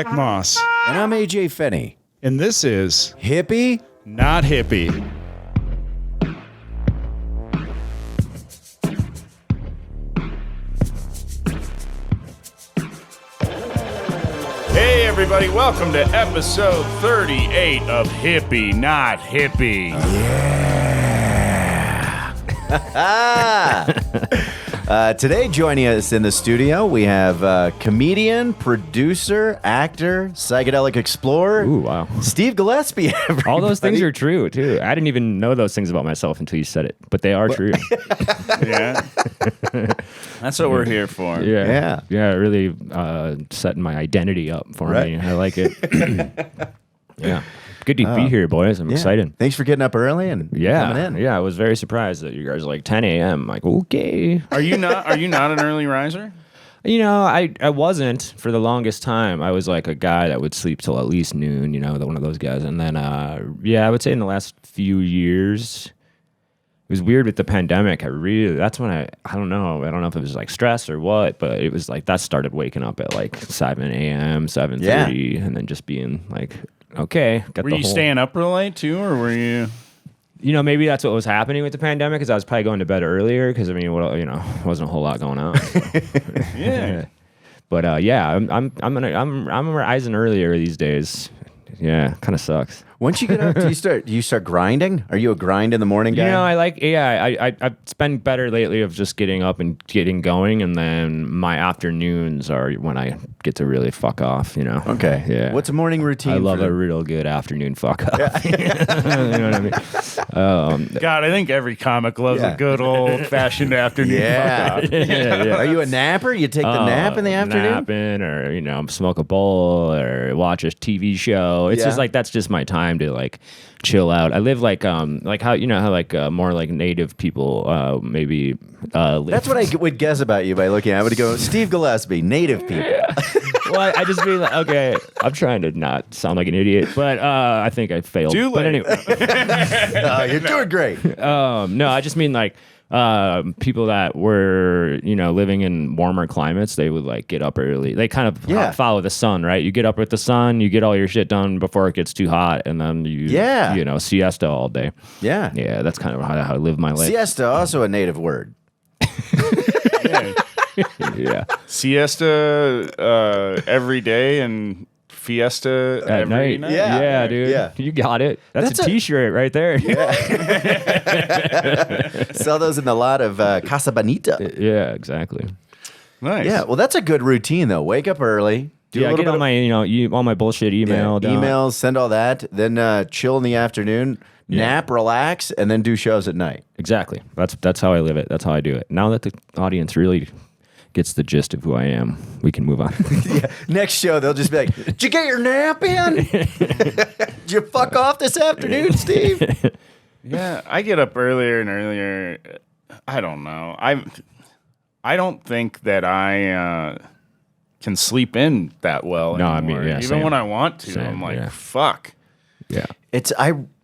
Zach Moss. And I'm AJ Finney. And this is Hippie? Not Hippie. Hey everybody, welcome to episode 38 of Hippie Not Hippie. Today joining us in the studio, we have comedian, producer, actor, psychedelic explorer. Ooh, wow. Steve Gillespie. All those things are true, too. I didn't even know those things about myself until you said it, but they are true. Yeah. That's what we're here for. Yeah. Really setting my identity up for me. I like it. Yeah. Good to be here, boys. I'm excited. Thanks for getting up early and coming in. Yeah, I was very surprised that you guys are like 10 a.m. I'm like, okay. Are you not an early riser? You know, I wasn't for the longest time. I was like a guy that would sleep till at least noon, one of those guys. And then, I would say in the last few years, it was weird with the pandemic. That's when I don't know if it was like stress or what, but it was like that started waking up at like 7 a.m., 7:30, and then just being like, okay. Were you staying up real late too, or were you? Maybe that's what was happening with the pandemic, because I was probably going to bed earlier because wasn't a whole lot going on. So. Yeah. But I'm rising earlier these days. Yeah, kind of sucks. Once you get up, do you start grinding? Are you a grind in the morning guy? I've been better lately of just getting up and getting going, and then my afternoons are when I get to really fuck off, Okay. Yeah. What's a morning routine? I love a real good afternoon fuck off. You know what I mean? God, I think every comic loves a good old fashioned afternoon fuck off. Yeah. Are you a napper? You take the nap in the afternoon? Napping, or smoke a bowl, or watch a TV show. It's just like that's just my time to like chill out. I live like how more like native people maybe live. That's what I would guess about you by looking at it. I would go, Steve Gillespie, native people. Well, I just mean like, okay, I'm trying to not sound like an idiot, but I think I failed. Too late. But anyway. You're doing great. No, I just mean like people that were living in warmer climates, they would like get up early. They kind of follow the sun, right? You get up with the sun, you get all your shit done before it gets too hot, and then you siesta all day. Yeah, that's kind of how I live my life. Siesta, also a native word. Yeah. Siesta every day and fiesta at every night. Yeah, dude. Yeah. You got it. That's a t-shirt right there. Sell those in the lot of Casa Bonita. Yeah, exactly. Nice. Yeah, well, that's a good routine, though. Wake up early. Do a little get bit all my, all my bullshit email done. Emails, send all that. Then chill in the afternoon, nap, relax, and then do shows at night. Exactly. That's how I live it. That's how I do it. Now that the audience really gets the gist of who I am, we can move on. Next show, they'll just be like, did you get your nap in? Did you fuck off this afternoon, Steve? Yeah, I get up earlier and earlier. I don't know. I don't think that I can sleep in that well anymore. I mean, even same. when I want to. Same, I'm like, fuck. Yeah.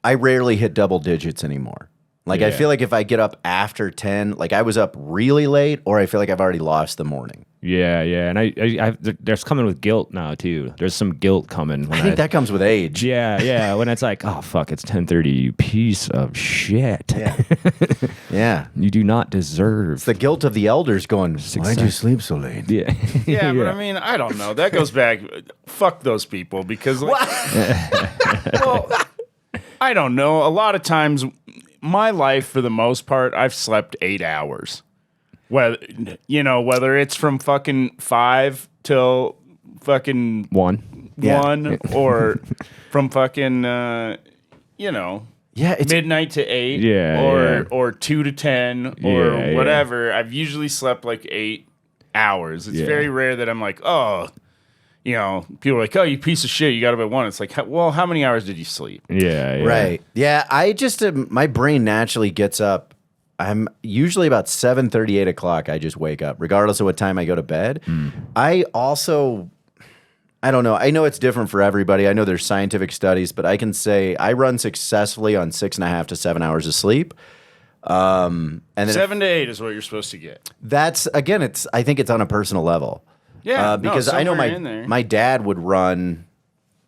I rarely hit double digits anymore. Like, I feel like if I get up after 10, like I was up really late, or I feel like I've already lost the morning. Yeah, and I there's coming with guilt now too. There's some guilt coming. I think that comes with age. Yeah. When it's like, oh fuck, it's 10:30, you piece of shit. Yeah. You do not deserve. It's the guilt of the elders going, why'd you sleep so late? Yeah. Yeah, but I mean, I don't know. That goes back. Fuck those people, because like, well, I don't know. A lot of times, my life for the most part, I've slept 8 hours. Whether it's from fucking 5 till fucking 1, or from fucking midnight to 8, or 2 to 10, or whatever. I've usually slept like 8 hours. It's very rare that I'm like, oh, people are like, oh, you piece of shit, you got up at 1. It's like, well, how many hours did you sleep? Yeah. Right. Yeah, I just, my brain naturally gets up. I'm usually about 7:30, 8 o'clock, I just wake up, regardless of what time I go to bed. I also, I don't know. I know it's different for everybody. I know there's scientific studies, but I can say I run successfully on 6.5 to 7 hours of sleep. And then 7 to 8 is what you're supposed to get. That's, again, I think it's on a personal level. Yeah, because I know somewhere in there. my dad would run,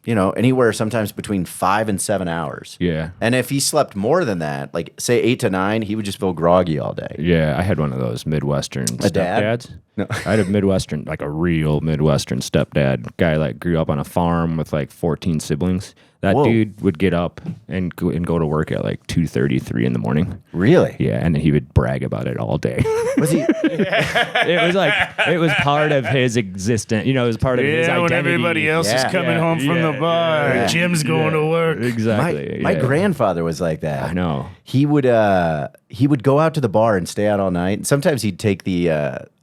anywhere sometimes between 5 and 7 hours. Yeah. And if he slept more than that, like say 8 to 9, he would just feel groggy all day. Yeah, I had one of those Midwestern dad? stepdads. No. I had a Midwestern, like a real Midwestern stepdad guy, like grew up on a farm with like 14 siblings. That Whoa. dude would get up and go to work at like 2:30, 3 in the morning. Really? Yeah, and then he would brag about it all day. Was he? It was part of his existence. It was part of his identity. when everybody else is coming home from the bar, yeah. Jim's going to work. Exactly. My grandfather was like that. I know. He would go out to the bar and stay out all night. And sometimes he'd take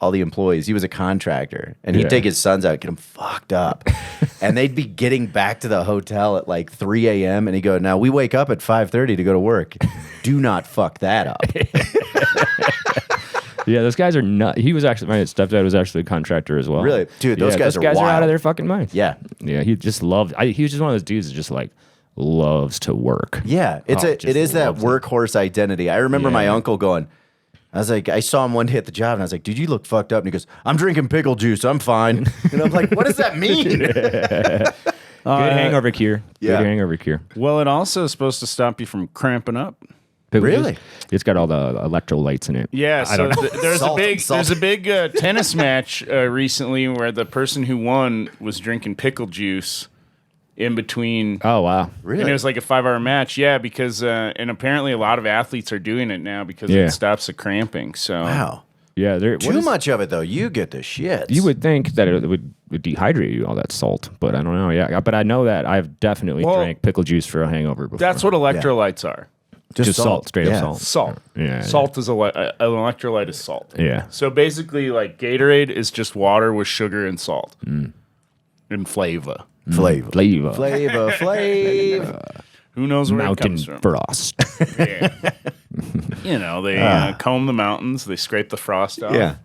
all the employees. He was a contractor, and he'd take his sons out, get them fucked up, and they'd be getting back to the hotel at like 3 a.m. And he'd go, "Now we wake up at 5:30 to go to work. Do not fuck that up." Yeah, those guys are nuts. He was actually, my stepdad was actually a contractor as well. Really? Dude, those guys are are out wild. of their fucking minds. Yeah. Yeah, he just loved, he was just one of those dudes that just like loves to work. Yeah, it is that workhorse identity. I remember my uncle going. I was like, I saw him one day at the job, and I was like, "Dude, you look fucked up." And he goes, "I'm drinking pickle juice. I'm fine." And I'm like, "What does that mean?" Good hangover cure. Yeah. Good hangover cure. Well, it also is supposed to stop you from cramping up. Really? It's got all the electrolytes in it. Yeah, so there's Salt, a big tennis match recently where the person who won was drinking pickle juice in between. Oh, wow. Really? And it was like a 5-hour match. Yeah, because and apparently a lot of athletes are doing it now because it stops the cramping. So Wow. Yeah. Too much of it though, you get the shits. You would think that it would dehydrate you, all that salt, but I don't know. Yeah, but I know that I've definitely drank pickle juice for a hangover before. that's what electrolytes are. Just salt, straight up salt. Salt. Yeah. Salt is an electrolyte is salt. Yeah. So basically, like Gatorade is just water with sugar and salt and flavor. Flavor. Flavor. Who knows where Mountain it comes from? frost. Yeah. They comb the mountains, they scrape the frost off, Yeah.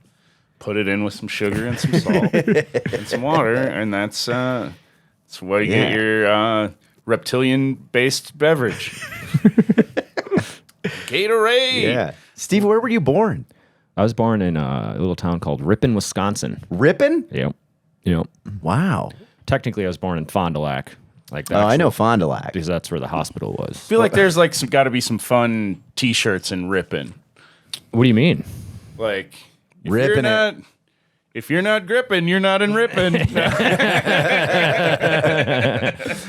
put it in with some sugar and some salt and some water, and that's where you get your reptilian-based beverage. Gatorade. Yeah. Steve, where were you born? I was born in a little town called Ripon, Wisconsin. Ripon? Yep. Wow. Technically, I was born in Fond du Lac. Like Oh, I know Fond du Lac. because that's where the hospital was. I feel like there's like got to be some fun T-shirts in Ripon. What do you mean? Like Ripping it. If you're not gripping, you're not in Ripon.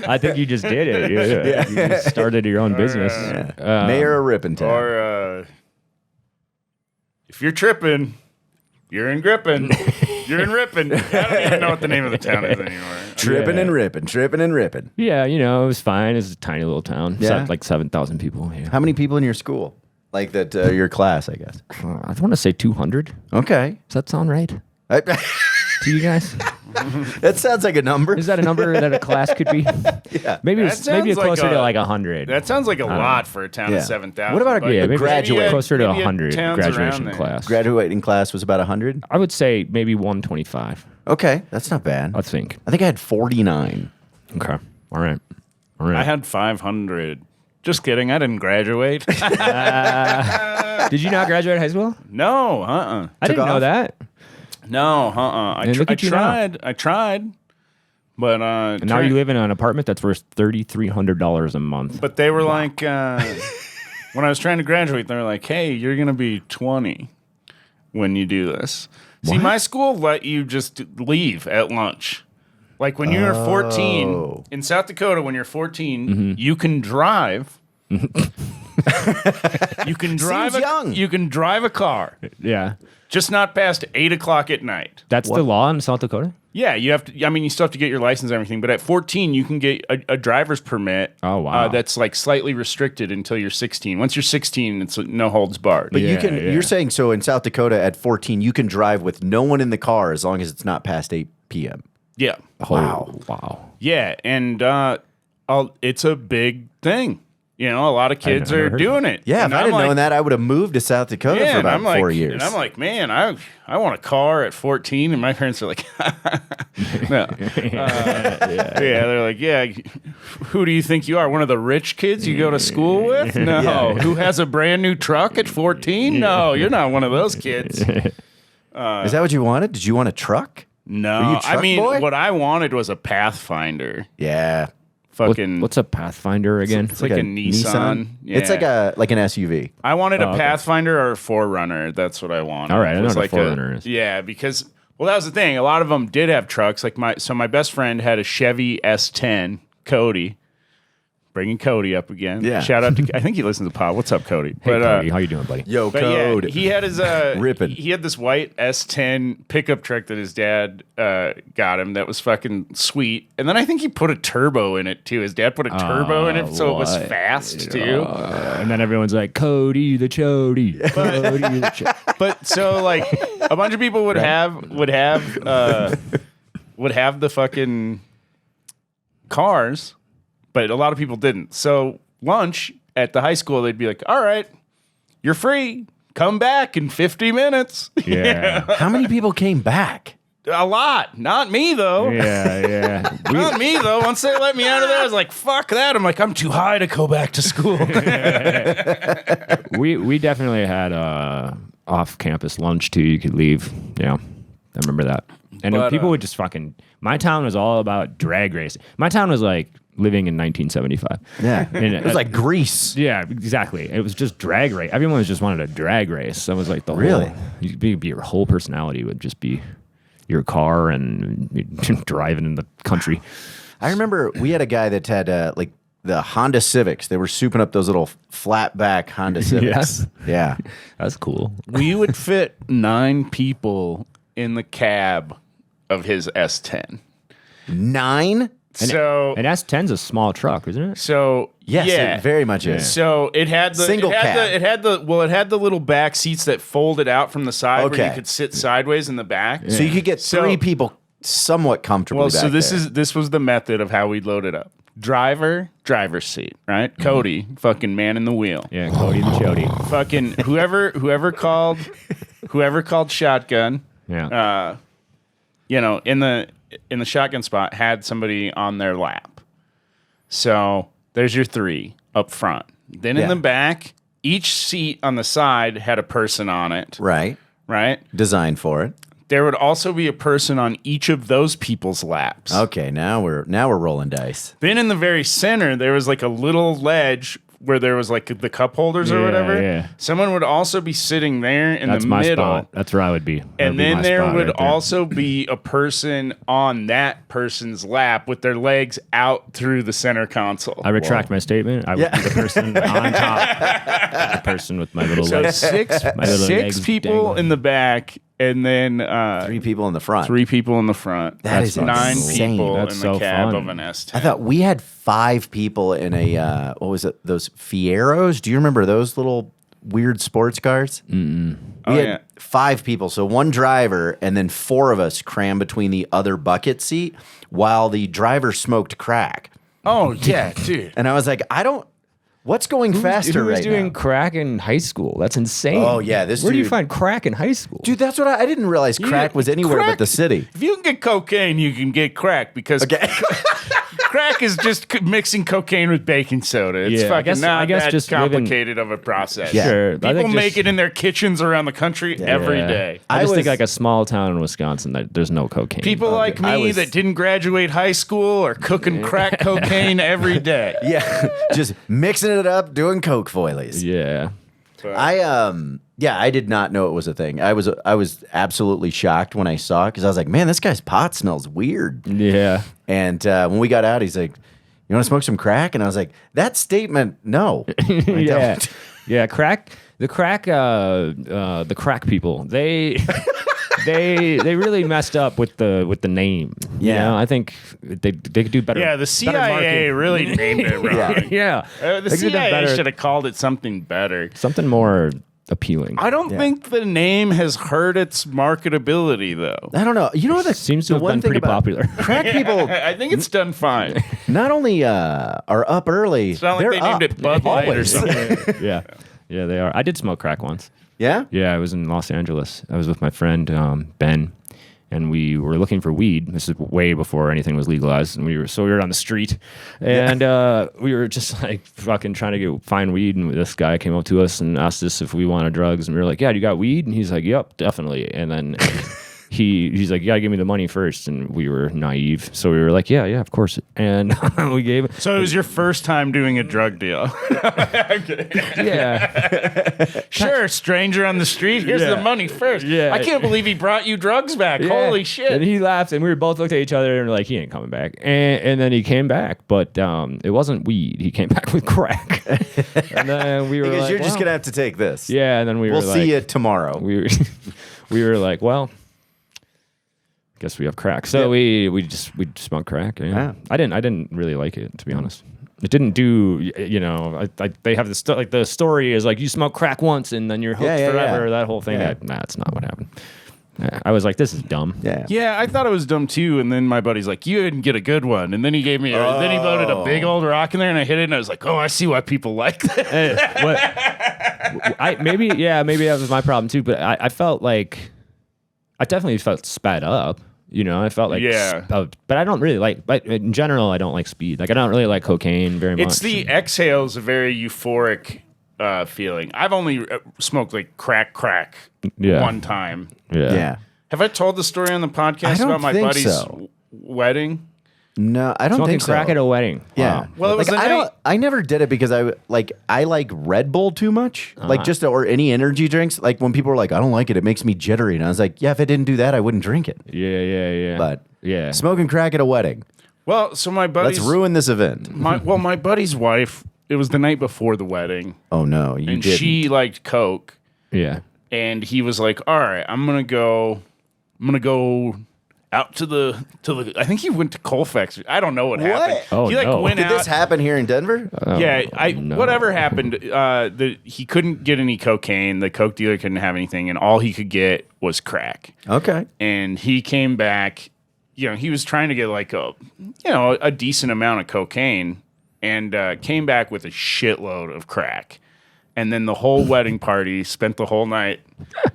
I think you just did it. Yeah. You just started your own business. Mayor of Ripon Town. Or if you're tripping, you're in gripping. You're in Ripon. I don't even know what the name of the town is anymore. Tripping and ripping, tripping and ripping. Yeah, it was fine. It's a tiny little town. Yeah? Like 7,000 people. Yeah. How many people in your school? Like that, your class, I guess. I want to say 200. Okay. Does that sound right I- to you guys? that sounds like a number. Is that a number that a class could be? Yeah. Maybe That it's maybe sounds like closer to a- like 100. That sounds like a lot for a town Yeah. of 7,000. What about a but maybe graduate? closer to maybe 100 towns around graduation there. class. Graduating class was about 100? I would say maybe 125. Okay, that's not bad. I think. I think I had 49. Okay. All right. I had 500. Just kidding. I didn't graduate. Did you not graduate high school? No, I didn't know off? that. No, And look at you now. I tried. But And now you live in an apartment that's worth $3,300 a month. But they were like, when I was trying to graduate, they were like, "Hey, you're gonna be 20 when you do this." See, my school let you just leave at lunch. Like when you're 14 in South Dakota, when you're 14, you can drive. You can drive. Seems young. You can drive a car, Yeah. just not past 8 o'clock at night. That's the law in South Dakota? Yeah, you have to. I mean, you still have to get your license and everything, but at 14, you can get a driver's permit. Oh, wow. That's like slightly restricted until you're 16. Once you're 16, it's no holds barred. But you Yeah, can. yeah. You're saying so in South Dakota at 14, you can drive with no one in the car as long as it's not past 8 p.m. Yeah, Wow. Wow. yeah, and it's a big thing. You know, a lot of kids never are heard doing it. Yeah, And if I I'm didn't like, know that, I would have moved to South Dakota for and about I'm like, 4 years. And I'm like, man, I want a car at 14, and my parents are like, no. Yeah, they're like, yeah, who do you think you are? One of the rich kids you go to school with? No. Yeah. Who has a brand new truck at 14? No, you're not one of those kids. Is that what you wanted? Did you want a truck? No, Were you a I truck mean, boy? what I wanted was a Pathfinder. Yeah. Fucking, What's a Pathfinder again? it's like a Nissan. Yeah. It's like an SUV. I wanted a okay. Pathfinder or a 4Runner. That's what I wanted. All right, I It know was what a 4Runner is. Yeah, because well, that was the thing. A lot of them did have trucks. Like my best friend had a Chevy S10, Cody. Bringing Cody up again. Yeah. Shout out to I think he listens to the pod. What's up, Cody? Hey, Cody, how you doing, buddy? Yo, But Code. yeah, he had his Rippin'. He had this white S10 pickup truck that his dad got him. That was fucking sweet. And then I think he put a turbo in it too. His dad put a turbo in it, so it was what? fast too. And then everyone's like, Cody the Chody. Cody the Chody. But so like a bunch of people would have the fucking cars, but a lot of people didn't. So lunch at the high school, they'd be like, "All right, you're free. Come back in 50 minutes." Yeah. How many people came back? A lot. Not me though. Yeah. Not me though. Once they let me out of there, I was like, "Fuck that." I'm like, "I'm too high to go back to school." We definitely had off-campus lunch too. You could leave. Yeah, I remember that. And But, people would just fucking. My town was all about drag racing. My town was like living in 1975. Yeah. And It was like Greece. yeah, exactly. It was just drag race. Everyone just wanted a drag race. That was like the Really? whole. Your whole personality would just be your car and driving in the country. I remember we had a guy that had like the Honda Civics. They were souping up those little flat back Honda Civics. Yes. Yeah. That's cool. We would fit 9 people in the cab of his S10. 9? So And S10's a small truck, isn't it? so Yes, yeah. it very much is. So it had the Single cab. it had the little back seats that folded out from the side where Okay. you could sit sideways in the back. So you could get So- 3 people somewhat comfortably Well, back so this there. this was the method of how we'd load it up. Driver's seat, right? Cody, fucking man in the wheel. Yeah, Cody the Chody. Fucking whoever called shotgun. Yeah. In the shotgun spot had somebody on their lap. So there's your 3 up front. Then in Yeah. the back, each seat on the side had a person on it, Right. right? Designed for it. There would also be a person on each of those people's laps. Okay, now we're rolling dice. Then in the very center, there was like a little ledge where there was like the cup holders or Yeah, whatever. yeah. Someone would also be sitting there in That's the my middle. spot. That's where I would be. That'd And be then my there spot would right there. also be a person on that person's lap with their legs out through the center console. I retract my statement. I would be the person on top. The person with my little So legs. six little legs people dangling. in the back, and then 3 people in the front. 3 people in the front. That is 9 insane. people That's in the so cab fun. of an S10. I thought we had 5 people in a what was it? Those Fieros? Do you remember those little weird sports cars? We had yeah. 5 people, so 1 driver, and then 4 of us crammed between the other bucket seat while the driver smoked crack. Oh yeah, dude. And I was like, what's going faster Who was right doing now? crack in high school? That's insane. Oh, yeah, this Where do you dude- find crack in high school? Dude, that's what I didn't realize crack was anywhere Crack- but the city. If you can get cocaine, you can get crack because Okay. crack is just mixing cocaine with baking soda. It's Yeah, I fucking guess- not I guess that just living- complicated of a process. Yeah. Sure. I People think make just- it in their kitchens around the country every Yeah. day. I I just think was- like a small town in Wisconsin that there's no cocaine. People like I me was- that didn't graduate high school are cooking crack cocaine every day. Yeah, just mixing it up, doing coke foilies. Yeah. I did not know it was a thing. I was absolutely shocked when I saw it because I was like, man, this guy's pot smells weird. Yeah. And when we got out, he's like, you want to smoke some crack? And I was like, that statement, no. I Yeah. don't. Yeah. The crack people, they really messed up with the name. You Yeah. know? I think they could do better. Yeah, the better CIA marketing. really named it wrong. Yeah. The They could do CIA better- should have called it something better. something more appealing. I don't think the name has hurt its marketability, though. I don't know. You know what? Seems to the have one been thing pretty about popular. crack people I think it's done fine. not only are up early, It's not like they're they named up it Bud Light or always. something. Yeah. Yeah, they are. I did smoke crack once. Yeah? Yeah, I was in Los Angeles. I was with my friend Ben, and we were looking for weed. This is way before anything was legalized, and we were on the street, and we were just like fucking trying to find weed. And this guy came up to us and asked us if we wanted drugs, and we were like, "Yeah, you got weed?" And he's like, "Yep, definitely." And then he's like, yeah, give me the money first. And we were naive. So we were like, yeah, of course. And we gave it. So it was your first time doing a drug deal. Yeah. Sure, stranger on the street. Here's the money first. Yeah. I can't believe he brought you drugs back. Yeah. Holy shit. And he laughed, and we both looked at each other and were like, he ain't coming back. And then he came back, but it wasn't weed. He came back with crack. And then we were Because like, you're just well. going to have to take this. Yeah, and then we We'll were like, see you tomorrow. we were like, well, guess we have crack. So we smoked crack. Yeah. Yeah. I didn't really like it, to be honest. It didn't do, they have this like the story is like you smoke crack once and then you're hooked forever. That whole thing. Yeah. That's not what happened. I was like, this is dumb. Yeah. Yeah, I thought it was dumb too. And then my buddy's like, you didn't get a good one. And then he gave me, then he loaded a big old rock in there and I hit it and I was like, oh, I see why people like that. Maybe that was my problem too. But I felt like, I definitely felt sped up. I felt like, but I don't really like, but in general, I don't like speed. Like, I don't really like cocaine very much. It's the exhale's a very euphoric feeling. I've only smoked like crack one time. Yeah. Have I told the story on the podcast don't about my think buddy's so. wedding? No, I don't Smoking think so. crack at a wedding. Yeah. Wow. Well, it was I never did it because I like Red Bull too much. Or any energy drinks. Like when people were like, I don't like it, it makes me jittery. And I was like, yeah, if I didn't do that, I wouldn't drink it. Yeah. But yeah, smoking crack at a wedding. Well, so my buddy's... Let's ruin this event. my buddy's wife, it was the night before the wedding. Oh no, you and didn't. she liked Coke. yeah. And he was like, all right, I'm gonna go out to the I think he went to Colfax. I don't know what happened. Oh, he no. went Did out. this happen here in Denver? Whatever happened, he couldn't get any cocaine. The Coke dealer couldn't have anything, and all he could get was crack. Okay. And he came back, he was trying to get like a decent amount of cocaine, and came back with a shitload of crack. And then the whole wedding party spent the whole night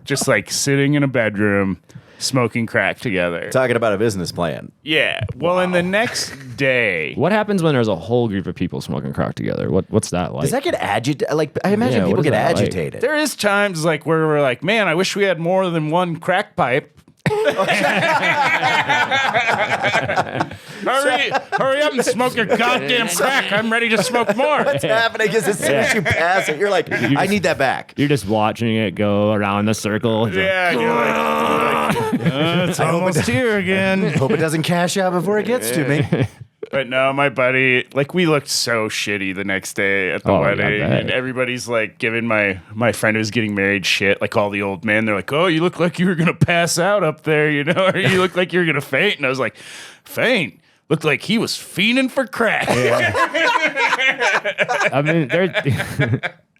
just like sitting in a bedroom smoking crack together. Talking about a business plan. Yeah. Well, and the next day, What happens when there's a whole group of people smoking crack together? What's that like? Does that get agitated? Like, I imagine Yeah, people what is get that like? agitated. there is times like where we're like, man, I wish we had more than one crack pipe. Hurry up and smoke your goddamn crack. I'm ready to smoke more. What's happening is as soon as you pass it, you're like, I need that back. You're just watching it go around the circle. It's like, Yeah, you're like, it's almost here again. Hope it doesn't cash out before it gets to me. But no, my buddy, like we looked so shitty the next day at the Oh, wedding, I bet. and everybody's like giving my friend who's getting married shit. Like all the old men, they're like, "Oh, you look like you were gonna pass out up there, or you look like you were gonna faint." And I was like, "Faint." Looked like he was fiending for crack. I mean,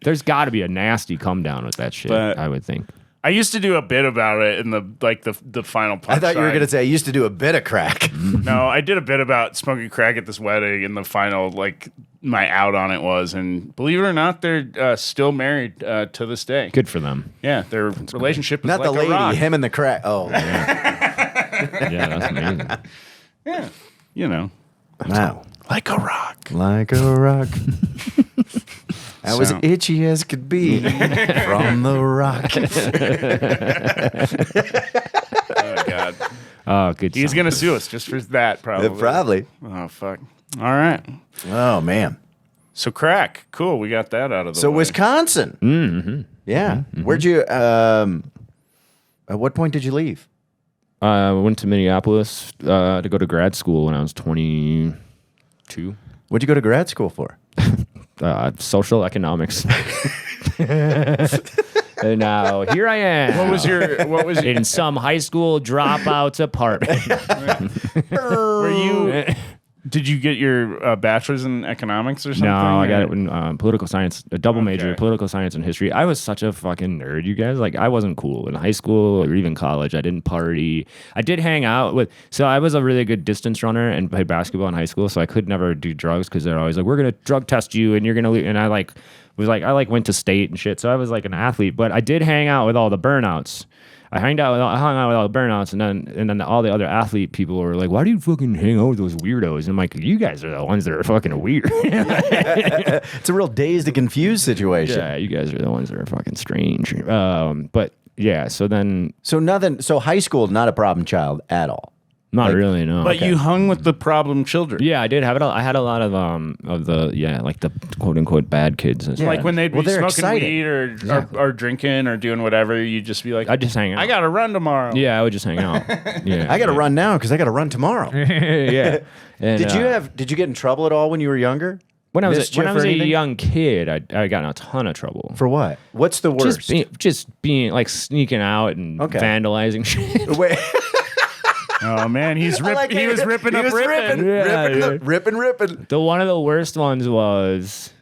there's got to be a nasty come down with that shit. But- I would think. I used to do a bit about it in the final punch. I thought you were going to say I used to do a bit of crack. No, I did a bit about smoking crack at this wedding, and the final, like, my out on it was. And believe it or not, they're still married to this day. Good for them. Yeah, their relationship is Not like the a lady, rock. him and the crack. Oh, Yeah, that's amazing. Yeah, wow. like a rock. Like a rock. I was So- itchy as could be from the rock. Oh, God. Oh, good. He's song. going to sue us just for that, probably. Probably. Oh, fuck. All right. Oh, man. So, crack. Cool. We got that out of the So way. Wisconsin. Mm-hmm. Yeah. Where'd you, at what point did you leave? I went to Minneapolis to go to grad school when I was 22. What'd you go to grad school for? Social economics. And now here I am. What was your in some high school dropout's apartment? were you did you get your bachelor's in economics or something? No, I got or- it in political science, a double major, Okay. political science and history. I was such a fucking nerd, you guys. Like, I wasn't cool in high school or even college. I didn't party. I did hang out with, so I was a really good distance runner and played basketball in high school, so I could never do drugs because they're always like, we're going to drug test you and you're going to, and I went to state and shit, so I was like an athlete, but I did hang out with all the burnouts. I hung out with all the burnouts, and then all the other athlete people were like, "Why do you fucking hang out with those weirdos?" And I'm like, "You guys are the ones that are fucking weird." It's a real dazed and confused situation. Yeah, you guys are the ones that are fucking strange. But yeah. So then, So nothing. So high school, not a problem child at all. not really, no. But you hung with the problem children. Yeah, I did have it. I had a lot of the like the quote unquote bad kids. And stuff. Like when they'd be they're smoking excited. weed or drinking or doing whatever, you'd just be like, I just hang out. I got to run tomorrow. Yeah, I would just hang out. Yeah, I got to run now because I got to run tomorrow. yeah. And, Did you get in trouble at all when you were younger? when I was Mischief or a anything? young kid, I got in a ton of trouble. For what? What's the worst? Just being like sneaking out and vandalizing shit. Wait. Oh man, he was ripping up ripping. Ripping. The one of the worst ones was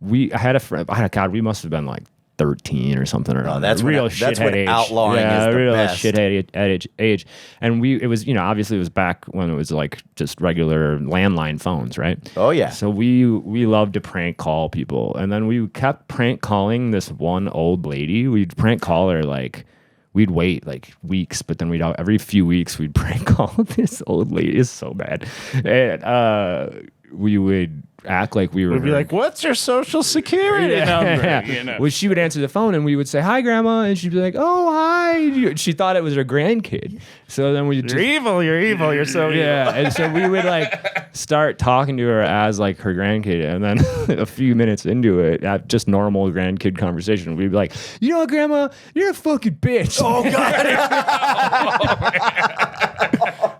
I had a friend. God, we must have been like 13 or something. Or that's real when, shithead that's when age. outlawing is the real best. shithead age. And it was obviously it was back when it was like just regular landline phones, right? Oh yeah. So we loved to prank call people, and then we kept prank calling this one old lady. We'd prank call her like. We'd wait like weeks, but then every few weeks we'd prank call this old lady. It's so bad, and we would act like we were. We'd be like, "What's your social security number?" Yeah. You know? Well, she would answer the phone, and we would say, "Hi, Grandma," and she'd be like, "Oh, hi." She thought it was her grandkid. So then we You're evil. You're so evil. yeah, and so we would like start talking to her as like her grandkid, and then a few minutes into it, at just normal grandkid conversation, we'd be like, "You know what, Grandma? You're a fucking bitch." Oh god.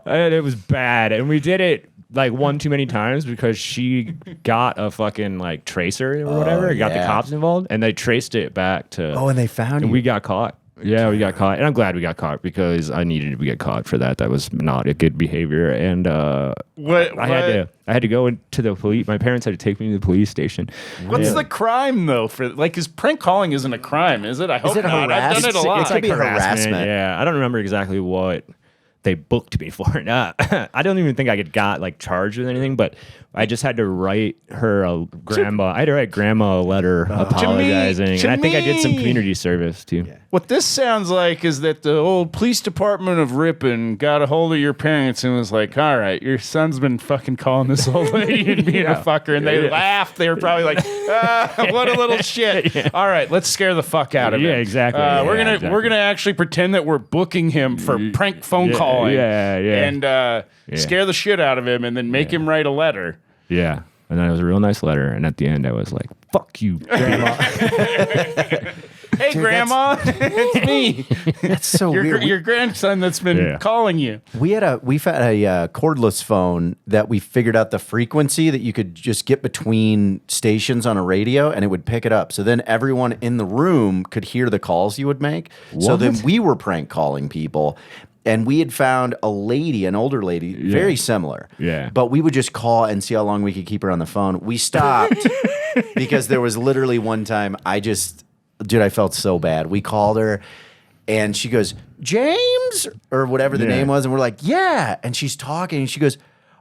And it was bad, and we did it like one too many times because she got a fucking like tracer or whatever, got the yeah. cops involved, and they traced it back to. Oh, and they found and you. we got caught. Yeah, we got caught, and I'm glad we got caught because I needed to get caught for that. That was not a good behavior, and What? I had to go into the police. My parents had to take me to the police station. What's the crime though? For like, his prank calling isn't a crime, is it? I hope it not. I've done it a harassment? lot. It could be harassment. Yeah, I don't remember exactly what they booked me for. I don't even think I got like charged with anything, but I just had to write her I had to write grandma a letter apologizing, and I think I did some community service too. Yeah. What this sounds like is that the old police department of Ripon got a hold of your parents and was like, "All right, your son's been fucking calling this old lady and being a fucker," and they laughed. They were probably like, "What a little shit!" Yeah. All right, let's scare the fuck out of him. Yeah, exactly. We're gonna actually pretend that we're booking him for prank phone calling. And scare the shit out of him, and then make him write a letter. Yeah. And then it was a real nice letter. And at the end, I was like, "Fuck you, Grandma." Hey, Grandma, it's me. That's so weird. Your grandson that's been calling you. We found a cordless phone that we figured out the frequency that you could just get between stations on a radio, and it would pick it up. So then everyone in the room could hear the calls you would make. So then we were prank calling people. And we had found a lady, an older lady, very similar. Yeah. But we would just call and see how long we could keep her on the phone. We stopped because there was literally one time I felt so bad. We called her and she goes, "James," or whatever the name was. And we're like, "Yeah." And she's talking and she goes,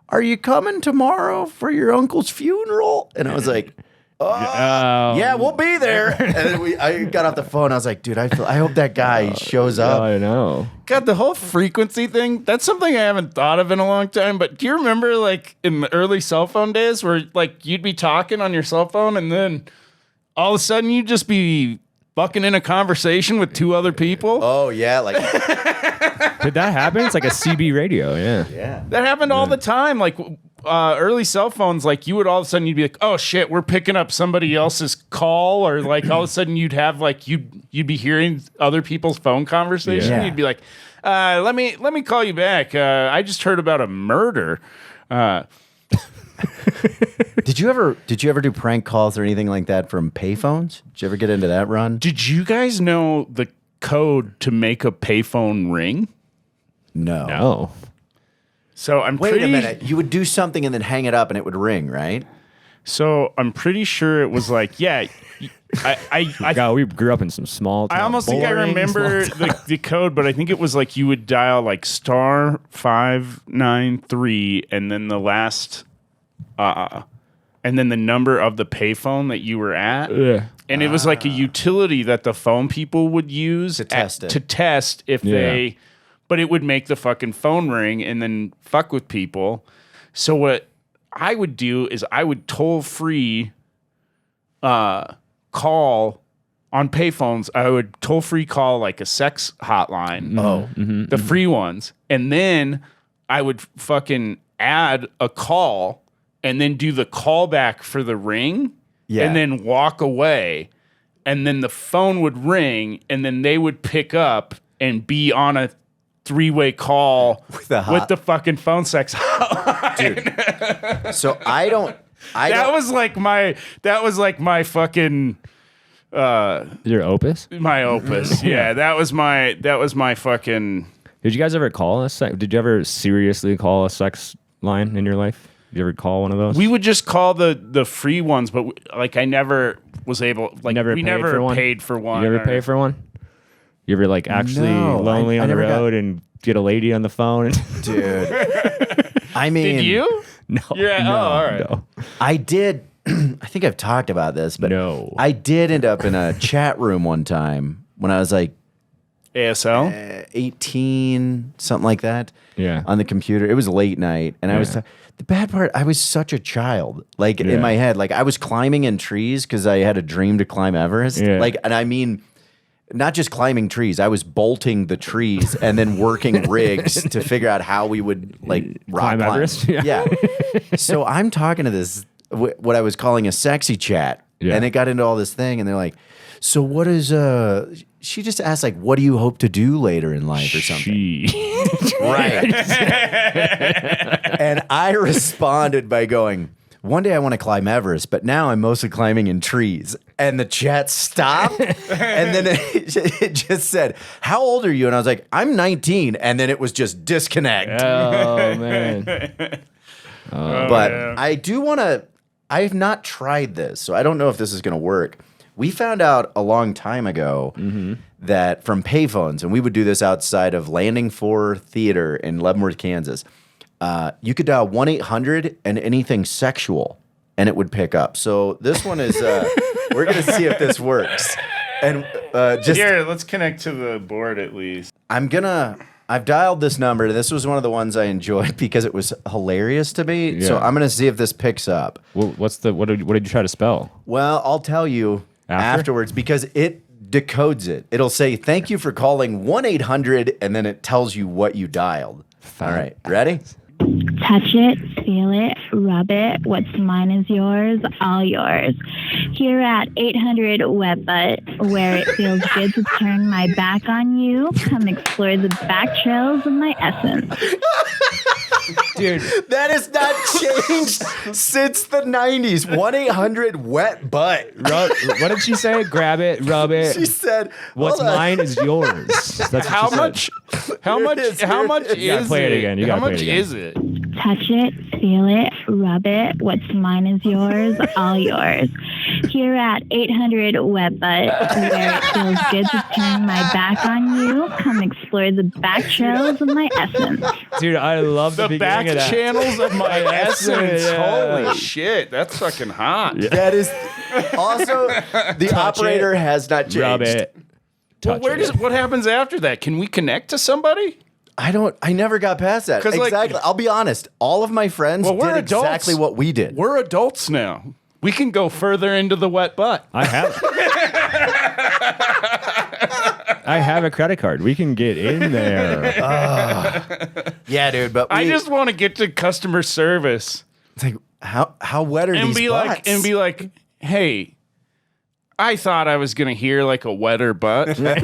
"Are you coming tomorrow for your uncle's funeral?" And I was like, yeah, we'll be there. And then I got off the phone. I was like, dude, I hope that guy shows up. I know. God, the whole frequency thing, that's something I haven't thought of in a long time. But do you remember, like, in the early cell phone days where, like, you'd be talking on your cell phone and then all of a sudden you'd just be fucking in a conversation with two other people? Oh, yeah. Like, Did that happen? It's like a CB radio. yeah. That happened all the time. Like, early cell phones, like, you would all of a sudden, you'd be like, "Oh, shit, we're picking up somebody else's call." Or, like, all of a sudden you'd have, like, you'd be hearing other people's phone conversation. Yeah. You'd be like, let me call you back. I just heard about a murder. Did you ever do prank calls or anything like that from payphones? Did you ever get into that run? Did you guys know the code to make a payphone ring? No. So Wait a minute. You would do something and then hang it up and it would ring, right? So I'm pretty sure it was like, God, we grew up in some small town. I almost think I remember the code, but I think it was like you would dial like *593 and then the last, and then the number of the payphone that you were at. Yeah. And it was like a utility that the phone people would use To test it. To test if they, but it would make the fucking phone ring and then fuck with people. So what I would do is I would toll free call on payphones, I would toll-free call like a sex hotline. Oh. The free ones. And then I would fucking add a call and then do the callback for the ring and then walk away. And then the phone would ring and then they would pick up and be on a three-way call with the fucking phone sex hotline. Dude. So that was like my fucking Your opus? my opus. Yeah, that was my fucking. Did you guys ever call a sex? Did you ever seriously call a sex line in your life? Did you ever call one of those? We would just call the free ones, but I never was able. Like we never paid for one. You ever pay for one? You ever like actually lonely on the road and get a lady on the phone? Dude. I mean, did you? No. Yeah. No, all right. No. I did. I think I've talked about this, but No. I did end up in a chat room one time when I was like ASL? 18, something like that. Yeah. On the computer. It was late night. And I was, the bad part, I was such a child. Like in my head, like I was climbing in trees because I had a dream to climb Everest. Yeah. Like, and I mean, not just climbing trees, I was bolting the trees and then working rigs to figure out how we would like Climb Everest? Yeah. So I'm talking to this, what I was calling a sexy chat. Yeah. And it got into all this thing. And they're like, so what is, she just asked like, what do you hope to do later in life or something? Right. And I responded by going, one day I want to climb Everest, but now I'm mostly climbing in trees. And the chat stopped. And then it just said, how old are you? And I was like, I'm 19. And then it was just disconnect. Oh, man. But I do want to, I have not tried this, so I don't know if this is going to work. We found out a long time ago that from payphones, and we would do this outside of Landing 4 Theater in Leavenworth, Kansas, you could dial 1-800 and anything sexual, and it would pick up. So this one is, we're going to see if this works. And just here, let's connect to the board at least. I've dialed this number. This was one of the ones I enjoyed because it was hilarious to me. Yeah. So I'm going to see if this picks up. Well, what did you try to spell? Well, I'll tell you afterwards because it decodes it. It'll say, thank you for calling 1-800, and then it tells you what you dialed. All right, ready? Touch it, feel it, rub it. What's mine is yours, all yours. Here at 800 Wet Butt, where it feels good to turn my back on you, come explore the back trails of my essence. Dude, that has not changed since the 90s. 1-800 Wet Butt. What did she say? Grab it, rub it. She said, what's mine is yours. That's what How she much? said. How much? How much is You gotta play it again. You How gotta play much it again. is it? Touch it, feel it, rub it. What's mine is yours, all yours. Here at 800 Wet Butt, where it feels good to turn my back on you, come explore the back trails of my essence. Dude, I love the back beginning of that. channels of my essence. Yeah. Holy shit, that's fucking hot. That is also the operator has not changed. Rub it. Well, Touch it. what happens after that? Can we connect to somebody? I never got past that. 'Cause, like- Exactly. I'll be honest. All of my friends Well, we're did adults. exactly what we did. We're adults now. We can go further into the wet butt. I have a credit card. We can get in there. Yeah, dude. But I just want to get to customer service it's like how wet are and these be butts? like, hey, I thought I was gonna hear like a wetter butt. So, I'll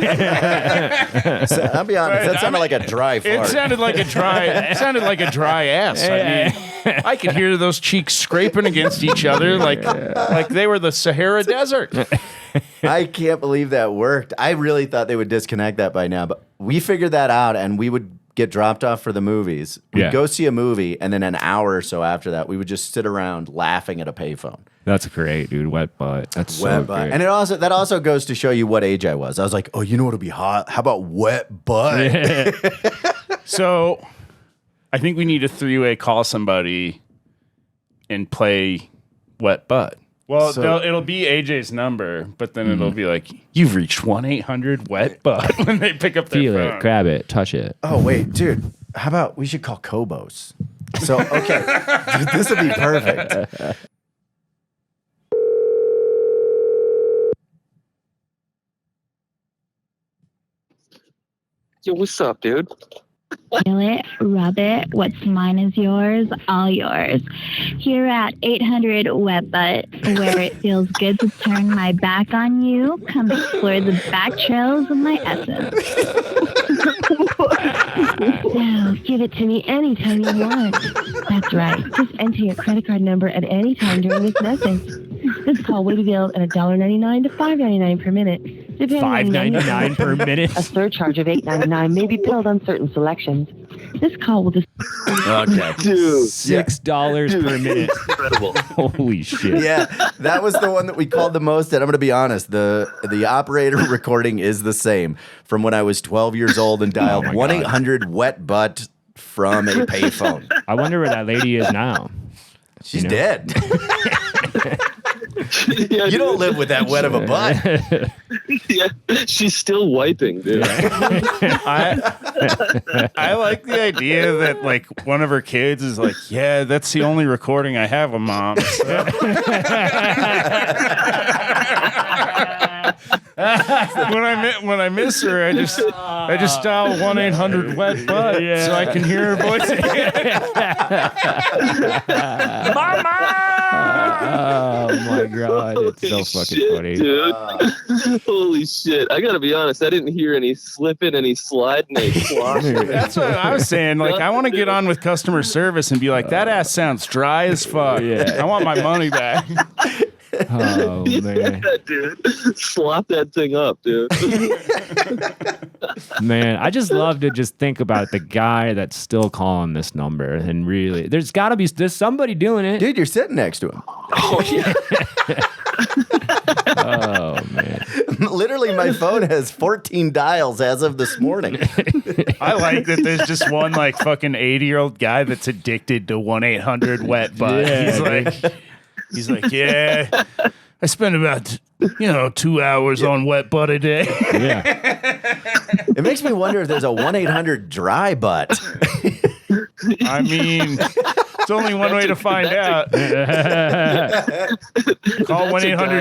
be honest. That sounded like a dry fart. It sounded like a dry. It sounded like a dry ass. I mean, I could hear those cheeks scraping against each other like they were the Sahara Desert. I can't believe that worked. I really thought they would disconnect that by now, but we figured that out, and we would get dropped off for the movies. We'd Yeah. go see a movie, and then an hour or so after that, we would just sit around laughing at a payphone. That's great, dude. Wet butt. That's so Wet butt. great. And that also goes to show you what age I was. I was like, oh, you know what'll be hot? How about wet butt? So, I think we need a three-way call somebody and play wet butt. Well, it'll be AJ's number, but then it'll be like, you've reached 1-800 wet butt when they pick up their Feel phone. it, grab it, touch it. Oh, wait, dude. How about we should call Cobos? So, okay. Dude, this would be perfect. Yo, what's up, dude? Feel it, rub it, what's mine is yours, all yours. Here at 800 Wet Butt, where it feels good to turn my back on you, come explore the back trails of my essence. Now, give it to me anytime you want. That's right. Just enter your credit card number at any time during this message. This call will be billed at $1.99 to $5.99 per minute. $5.99 per minute. A surcharge of $8.99 may be billed on certain selections. This call will just... Okay. Dude. $6 per minute. Incredible. Holy shit. Yeah, that was the one that we called the most. And I'm going to be honest, the operator recording is the same from when I was 12 years old and dialed 1-800-WET-BUTT from a payphone. I wonder where that lady is now. She's dead. Yeah, You don't live with that wet of a butt. Yeah, she's still wiping, dude. I like the idea that like one of her kids is like, yeah, that's the only recording I have of Mom. When I miss her, I just dial 1-800-WET-BUTT so I can hear her voice. Oh my god, it's so fucking Shit, funny. dude. Holy shit. I gotta be honest, I didn't hear any slipping, any sliding, any sloshing. That's what I was saying. Like, I want to get on with customer service and be like, that ass sounds dry as fuck. Yeah. I want my money back. Oh man. Yeah, dude. Slop that thing up, dude. Man, I just love to just think about the guy that's still calling this number, and really, there's somebody doing it. Dude, you're sitting next to him. Oh, yeah. Oh man. Literally, my phone has 14 dials as of this morning. I like that there's just one like fucking 80-year-old guy that's addicted to 1-800-WET-BUTT. Yeah, He's like, yeah, I spend about 2 hours on wet butt a day. Yeah. It makes me wonder if there's a 1-800-DRY butt. I mean, it's only one way to find out. Call That's a guy's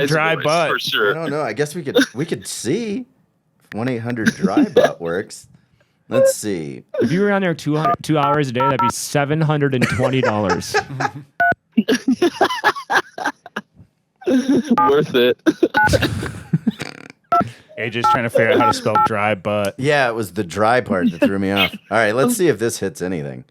1-800-DRY voice, butt. for I sure. don't know. I guess we could see if 1-800-DRY butt works. Let's see. If you were on there 2 hours a day, that'd be $720. Worth it. AJ's trying to figure out how to spell dry butt. Yeah, it was the dry part that threw me off. All right, let's see if this hits anything.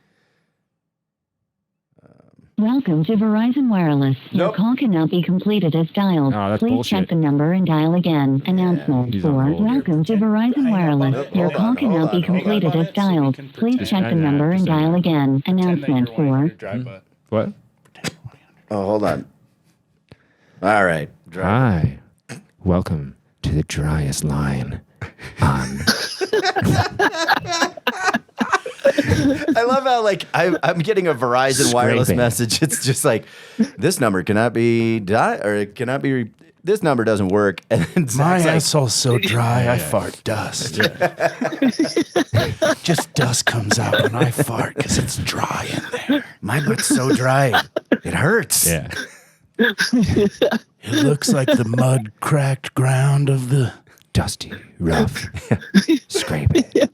Welcome to Verizon Wireless. Your Nope. call cannot be completed as dialed. Oh, that's Please bullshit. check the number and dial again. Announcement He's on 4. hold here. Welcome to Verizon Wireless. Nope, Your hold call on, cannot hold be on, hold completed on. as dialed. Please Just check the hang on, number and just hang dial on. again. Announcement 4. Dry butt. What? Oh, hold on. All right. Dry. Hi. Welcome to the driest line on. I love how I'm getting a Verizon wireless Scraping. message. It's just like this number cannot be it cannot be. This number doesn't work. And then My Zach's like, asshole's so dry, I fart dust. Just dust comes out when I fart because it's dry in there. my butt's so dry, it hurts. Yeah. It looks like the mud cracked ground of the Dusty, rough, scraping. You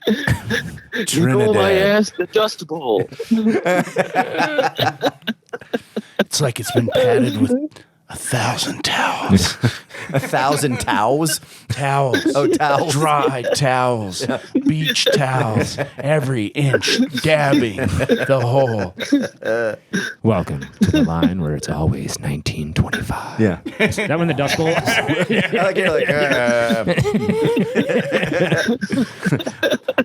go my ass the dust bowl. It's like it's been padded with 1,000 towels. 1,000 towels. Towels. Oh, towels. Dry towels. Beach towels. Every inch dabbing the hole. Welcome to the line where it's always 1925. Yeah. Is that when the Dust Bowl? Like you're like,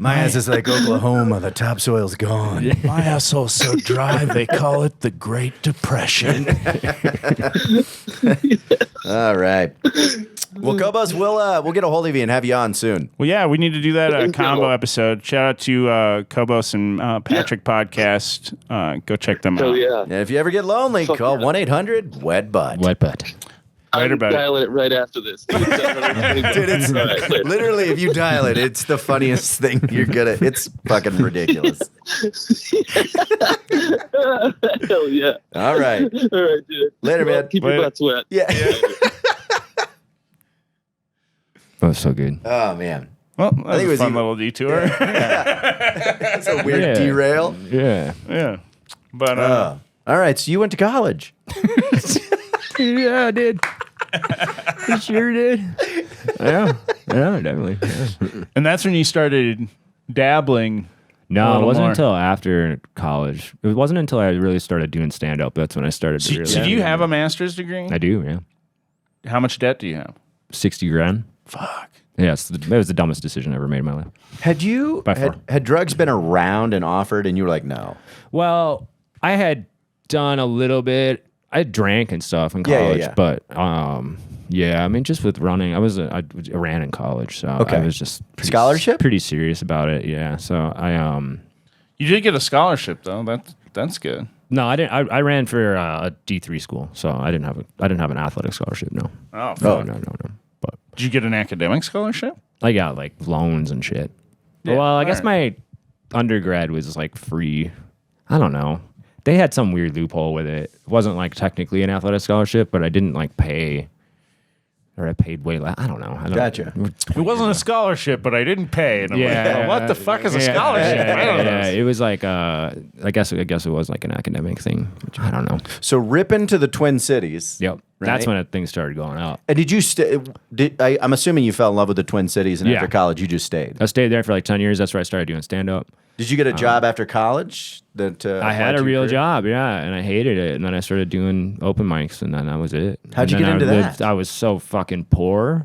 my ass is like Oklahoma. The topsoil's gone. My asshole's so dry they call it the Great Depression. All right. Well, Cobos, we'll get a hold of you and have you on soon. Well, yeah, we need to do that combo episode. Shout out to Cobos and Patrick Podcast. Go check them Hell out. yeah. And if you ever get lonely, call 1-800-WET-BUTT. Wet butt. Later, I'm buddy. dialing it right after this. Dude, Dude, it's All right, later. literally, if you dial it, it's the funniest thing you're gonna. It's fucking ridiculous. Hell yeah. All right. All right, dude. Later, Well, man. Keep Later. your butts wet. Yeah. Oh, so good. Oh man. Well, that was think it a was fun even- little detour. That's a weird Yeah. derail. Yeah. Yeah. But All right, so you went to college. Yeah, I did. I sure did. Yeah, definitely. Yeah. and that's when you started dabbling. a No, it little wasn't more. until after college. It wasn't until I really started doing stand up. That's when I started to really. So do you have a master's degree? I do, yeah. How much debt do you have? 60 grand. Fuck. Yeah, it was the dumbest decision I ever made in my life. Had you By far. had drugs been around and offered, and you were like, no? Well, I had done a little bit. I drank and stuff in Yeah, college, yeah. but yeah, I mean, just with running, I ran in college, so Okay. I was just Scholarship? pretty serious about it. Yeah, so You did get a scholarship though. That's good. no, I didn't. I ran for a D3 school, so I didn't have an athletic scholarship. No, Oh, fuck. no. But Did you get an academic scholarship? I got like loans and shit. Yeah, Well, I guess alright. my undergrad was like free. I don't know. They had some weird loophole with it. It wasn't like technically an athletic scholarship, but I didn't like pay, or I paid way less. I don't know. Gotcha. It wasn't a scholarship, but I didn't pay. And I'm like, Yeah. "Oh, what the fuck is a scholarship? I don't know. Yeah, it was like I guess it was like an academic thing. Which I don't know. So ripping to the Twin Cities. Yep. That's Right. when things started going up. And did you stay? I'm assuming you fell in love with the Twin Cities, and Yeah. after college, you just stayed. I stayed there for like 10 years. That's where I started doing stand up. Did you get a job after college? That I had applied a to your real career? job, yeah, and I hated it. And then I started doing open mics, and then that was it. How'd And you then get into that? I was so fucking poor.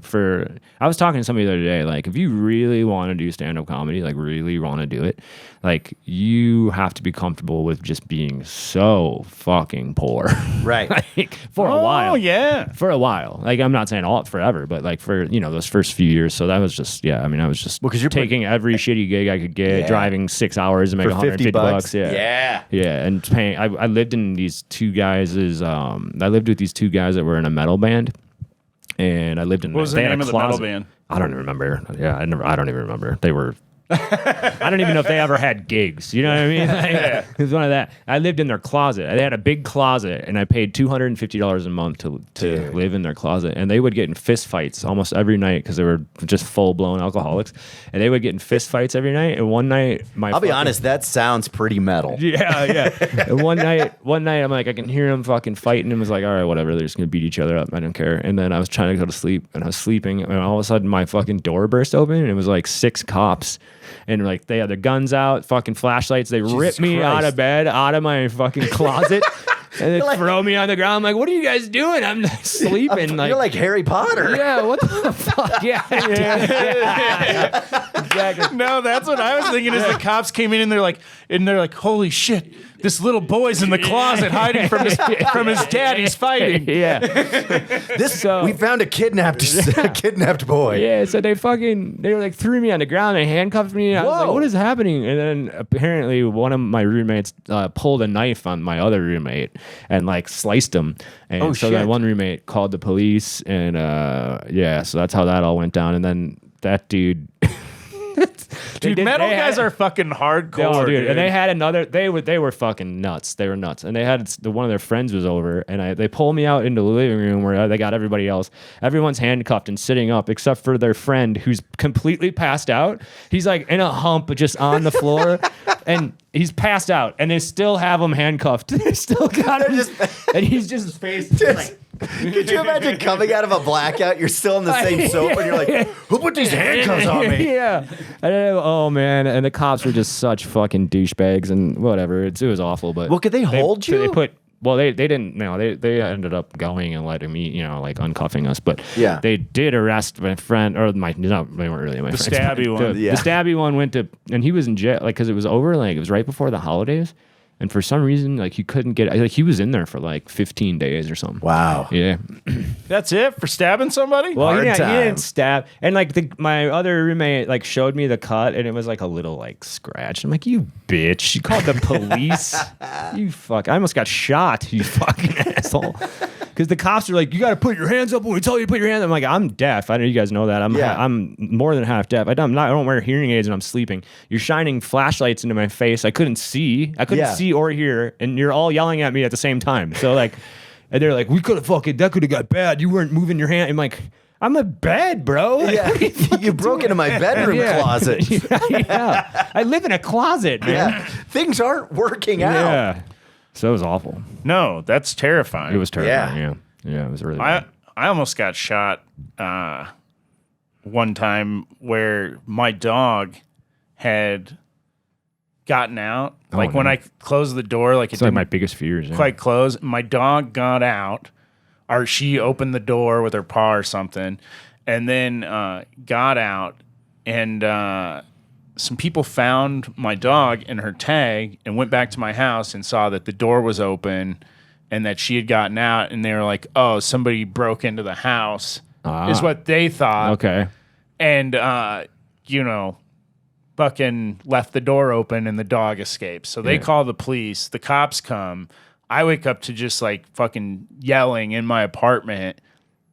I was talking to somebody the other day, like, if you really want to do stand up comedy, like, really want to do it, like, you have to be comfortable with just being so fucking poor. Right. Like, for a while. Oh yeah. For a while. Like, I'm not saying all forever, but like for, those first few years. So that was just, I mean, I was just 'cause you're taking every shitty gig I could get, Yeah. driving 6 hours and make For 50 $150 bucks? Yeah. Yeah. Yeah. And paying, I lived in these two guys' I lived with these two guys that were in a metal band. And I lived in What was the they had name a of the metal closet. band? I don't even remember. Yeah, I don't even remember. They were I don't even know if they ever had gigs. You know what I mean? Like, it was one of that. I lived in their closet. They had a big closet, and I paid $250 a month to live in their closet. And they would get in fist fights almost every night because they were just full blown alcoholics. And they would get in fist fights every night. And one night, I'll be honest, that sounds pretty metal. yeah. And one night, I'm like, I can hear them fucking fighting, and was like, all right, whatever. They're just gonna beat each other up. I don't care. And then I was trying to go to sleep, and I was sleeping, and all of a sudden, my fucking door burst open, and it was like 6 cops. And like they had their guns out, fucking flashlights. They ripped me out Christ. of bed, out of my fucking closet, and they throw me on the ground. I'm like, what are you guys doing? I'm like, sleeping. You're like Harry Potter. yeah, what the fuck? Yeah. Exactly. No, that's what I was thinking. Is the cops came in and they're like, holy shit, this little boy's in the closet hiding from his dad. He's fighting. Yeah. We found a kidnapped boy. Yeah, so they were like threw me on the ground and handcuffed me. I was like, Whoa. what is happening? And then apparently one of my roommates pulled a knife on my other roommate and like sliced him. And Oh, so shit. then one roommate called the police and so that's how that all went down. And then that dude Dude, metal guys are fucking hardcore, Oh, dude. And they had another. They were fucking nuts. They were nuts. And they had one of their friends was over, and they pulled me out into the living room where they got everybody else. Everyone's handcuffed and sitting up except for their friend who's completely passed out. He's like in a hump, just on the floor, and he's passed out. And they still have him handcuffed. They still got him, and he's just his face. Could you imagine coming out of a blackout? You're still in the same soap, and you're like, "Who put these handcuffs on me?" Yeah. Oh man, and the cops were just such fucking douchebags and whatever. It was awful, but Well, could they hold you? They put. Well, they didn't. No, they ended up going and letting me, like uncuffing us. But Yeah. they did arrest my friend or they weren't really my friends. stabby one. The Yeah. stabby one went to, and he was in jail, like because it was over, like it was right before the holidays, and for some reason, like he couldn't get, like he was in there for like 15 days or something. Wow. Yeah. That's it for stabbing somebody? Well, Hard he time. didn't stab, and like my other roommate like showed me the cut, and it was like a little like scratch. I'm like, you bitch! You called the police? You fuck! I almost got shot. You fucking asshole! Because the cops are like, you got to put your hands up when we tell you to put your hands up. I'm like, I'm deaf. I know you guys know that. I'm more than half deaf. I don't wear hearing aids and I'm sleeping. You're shining flashlights into my face. I couldn't see. I couldn't Yeah. see or hear, and you're all yelling at me at the same time. So like. And they're like, that could have got bad. You weren't moving your hand. I'm like, I'm a bed, bro. Yeah, you broke into my bedroom closet. Yeah. I live in a closet, man. Yeah, things aren't working out. Yeah. So it was awful. No, that's terrifying. It was terrifying. Yeah, it was really bad. I almost got shot one time where my dog had gotten out. Like when I closed the door, like it's like my biggest fears. Quite close. My dog got out, or she opened the door with her paw or something, and then got out, and some people found my dog and her tag and went back to my house and saw that the door was open and that she had gotten out, and they were like, oh, somebody broke into the house, is what they thought. Okay. And, fucking left the door open and the dog escaped. So they call the police. The cops come. I wake up to just like fucking yelling in my apartment.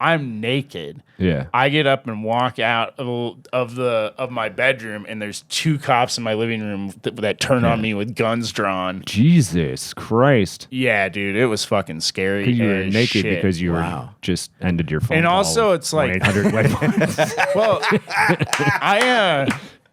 I'm naked. Yeah. I get up and walk out of my bedroom, and there's two cops in my living room that turn on me with guns drawn. Jesus Christ. Yeah, dude, it was fucking scary. You were naked shit. because you were just ended your phone and call also, with it's like 1-800 well,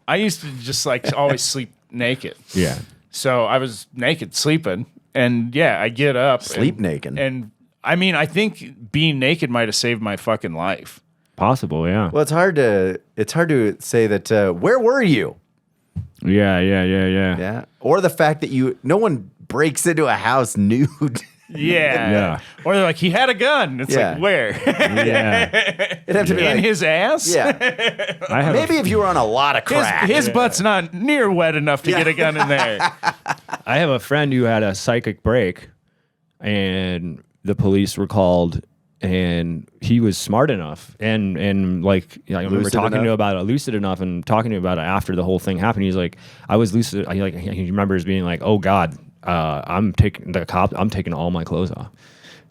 I used to just like always sleep naked. Yeah. So I was naked sleeping, and I get up Sleep naked. and I mean, I think being naked might have saved my fucking life. Possible, yeah. Well, it's hard to say that. Where were you? Yeah. Yeah, or the fact that no one breaks into a house nude. Yeah. Or they're like, he had a gun. It's like, where? Yeah. It'd have to be In like, his ass? yeah. Maybe if you were on a lot of crack. His butt's not near wet enough to get a gun in there. I have a friend who had a psychic break, and the police were called, and he was smart enough and like I remember talking to him about it, lucid enough, and talking to him about it after the whole thing happened. He's like, I was lucid. He remembers being like, oh God, I'm taking all my clothes off.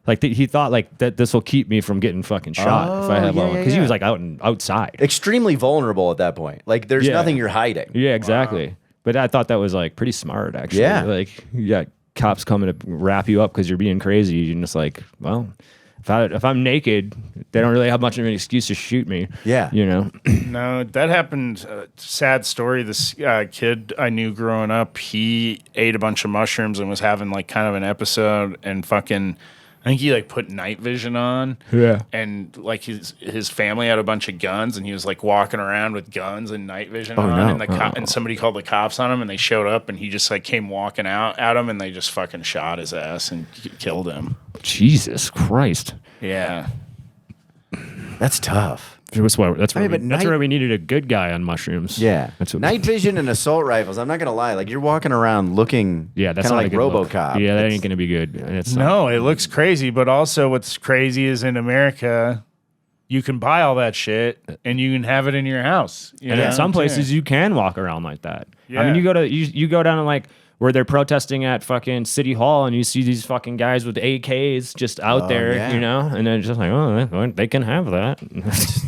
Like he thought like that this will keep me from getting fucking shot if I have all, because he was like outside, extremely vulnerable at that point. Like there's nothing you're hiding. Yeah, exactly. Wow. But I thought that was like pretty smart actually. Yeah, like cops coming to wrap you up because you're being crazy. You're just like, well, if I'm naked, they don't really have much of an excuse to shoot me. Yeah, No, that happened. Sad story. This kid I knew growing up, he ate a bunch of mushrooms and was having like kind of an episode, and fucking, I think he like put night vision on. Yeah. And like his family had a bunch of guns, and he was like walking around with guns and night vision on. No. And and somebody called the cops on him, and they showed up, and he just like came walking out at him, and they just fucking shot his ass and killed him. Jesus Christ. Yeah. That's tough. That's why night- where we needed a good guy on mushrooms. Yeah, that's what night vision and assault rifles. I'm not gonna lie, like you're walking around looking, that's kind of not like a good look. RoboCop. Yeah, that ain't gonna be good. No, it looks crazy, but also what's crazy is in America, you can buy all that shit and you can have it in your house. And in some places you can walk around like that. Yeah. I mean, you go down to like where they're protesting at fucking City Hall, and you see these fucking guys with AKs just out there, yeah. and they're just like, oh, they can have that.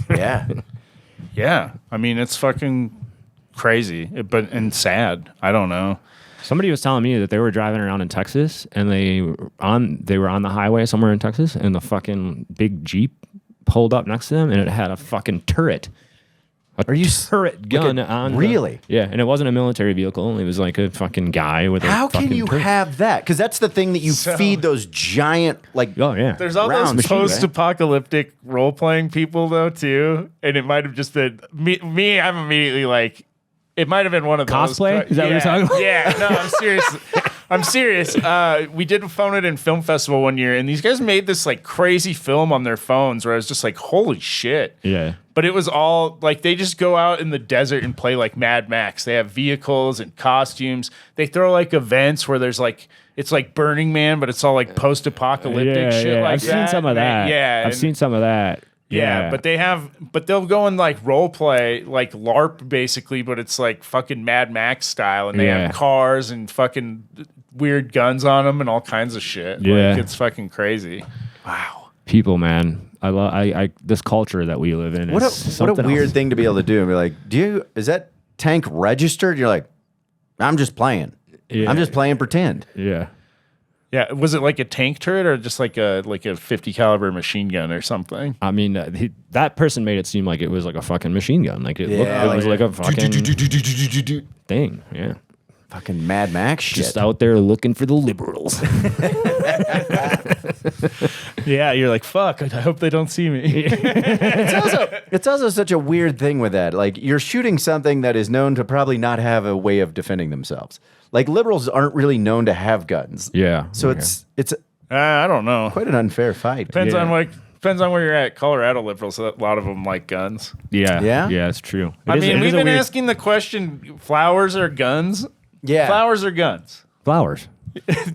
Yeah. Yeah. I mean, it's fucking crazy, and sad. I don't know. Somebody was telling me that they were driving around in Texas, and they were on the highway somewhere in Texas, and the fucking big Jeep pulled up next to them, and it had a fucking turret. Are you turret gun on? Really? Yeah, and it wasn't a military vehicle. It was like a fucking guy with a How fucking can you turret. have that? Because that's the thing that you feed those giant, like, Oh yeah. There's all round those machine, right? post-apocalyptic role-playing people, though, too. And it might have just been me. I'm immediately like, it might have been one of those. Cosplay? Is that what you're talking about? Yeah, no, I'm serious. I'm serious. We did Phone It in Film Festival one year, and these guys made this like crazy film on their phones where I was just like, holy shit. Yeah. But it was all like they just go out in the desert and play like Mad Max. They have vehicles and costumes. They throw like events where there's like it's like Burning Man, but it's all like post-apocalyptic shit like I've that. seen some of that. Yeah, I've seen some of that. Yeah, but they'll go in like role play, like LARP basically, but it's like fucking Mad Max style, and they have cars and fucking weird guns on them and all kinds of shit. Yeah. Like, it's fucking crazy. wow. People, man. I love this culture that we live in. What is a something weird else. thing to be able to do. And be like, is that tank registered? You're like, I'm just playing. Yeah. I'm just playing pretend. Yeah. Yeah, was it like a tank turret or just like a 50 caliber machine gun or something? I mean, that person made it seem like it was like a fucking machine gun. Like it was like a fucking thing. Yeah. Fucking Mad Max shit. Just out there looking for the liberals. Yeah, you're like, fuck, I hope they don't see me. It's also such a weird thing with that. Like, you're shooting something that is known to probably not have a way of defending themselves. Like, liberals aren't really known to have guns. Yeah. So okay. it's I don't know. quite an unfair fight. Depends Yeah. on where you're at. Colorado liberals, a lot of them like guns. Yeah. Yeah? Yeah, it's true. I mean, we've a been weird- asking the question: flowers or guns? Yeah. Flowers or guns? flowers.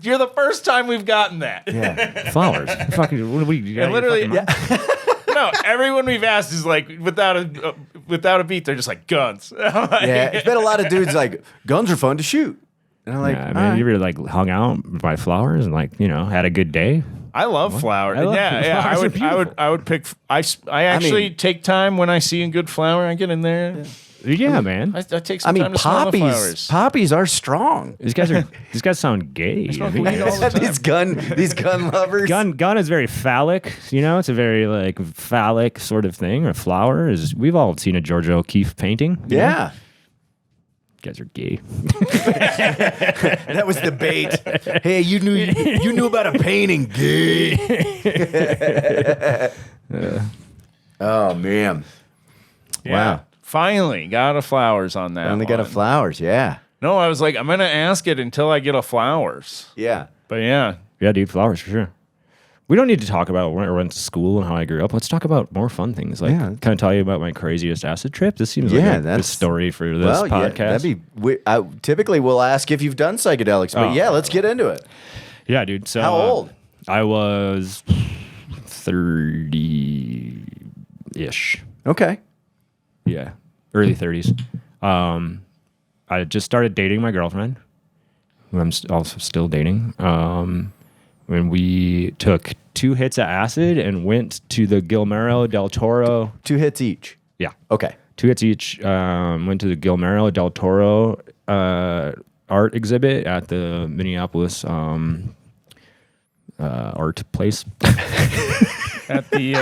You're the first time we've gotten that. Yeah. Flowers. Fucking. What do we? And literally, no. Everyone we've asked is like, without a beat, they're just like guns. Yeah. It's been a lot of dudes like, guns are fun to shoot. And I'm like, Yeah, I all mean, right. you ever like hung out by flowers and like had a good day? I love flowers. I love Yeah. flowers are I would pick. I actually take time when I see a good flower. I get in there. Yeah, man. I take some time to smell the flowers. poppies are strong. These guys sound gay. smoke weed all the time. these gun lovers. Gun is very phallic. It's a very like phallic sort of thing. Or flower is. We've all seen a George O'Keeffe painting. you know? Yeah. You guys are gay. That was the bait. Hey, you knew about a painting, gay. Oh man. Yeah. Wow. Finally got a flowers on that. Only got a one. flowers, yeah. No, I was like, I'm gonna ask it until I get a flowers. Yeah. But yeah, Yeah, dude, flowers for sure. We don't need to talk about when I went to school and how I grew up. Let's talk about more fun things. Like, Yeah. can I tell you about my craziest acid trip? This seems like Yeah, a good that's- story for this Well, yeah, podcast. typically we'll ask if you've done psychedelics, but Oh. yeah, let's get into it. Yeah, dude. So How old? I was 30-ish. Okay. Yeah, early 30s. I just started dating my girlfriend, who I'm also still dating. When we took 2 hits of acid and went to the Guillermo del Toro. 2 hits each. Yeah, Okay. 2 hits each. Went to the Guillermo del Toro art exhibit at the Minneapolis art place. at the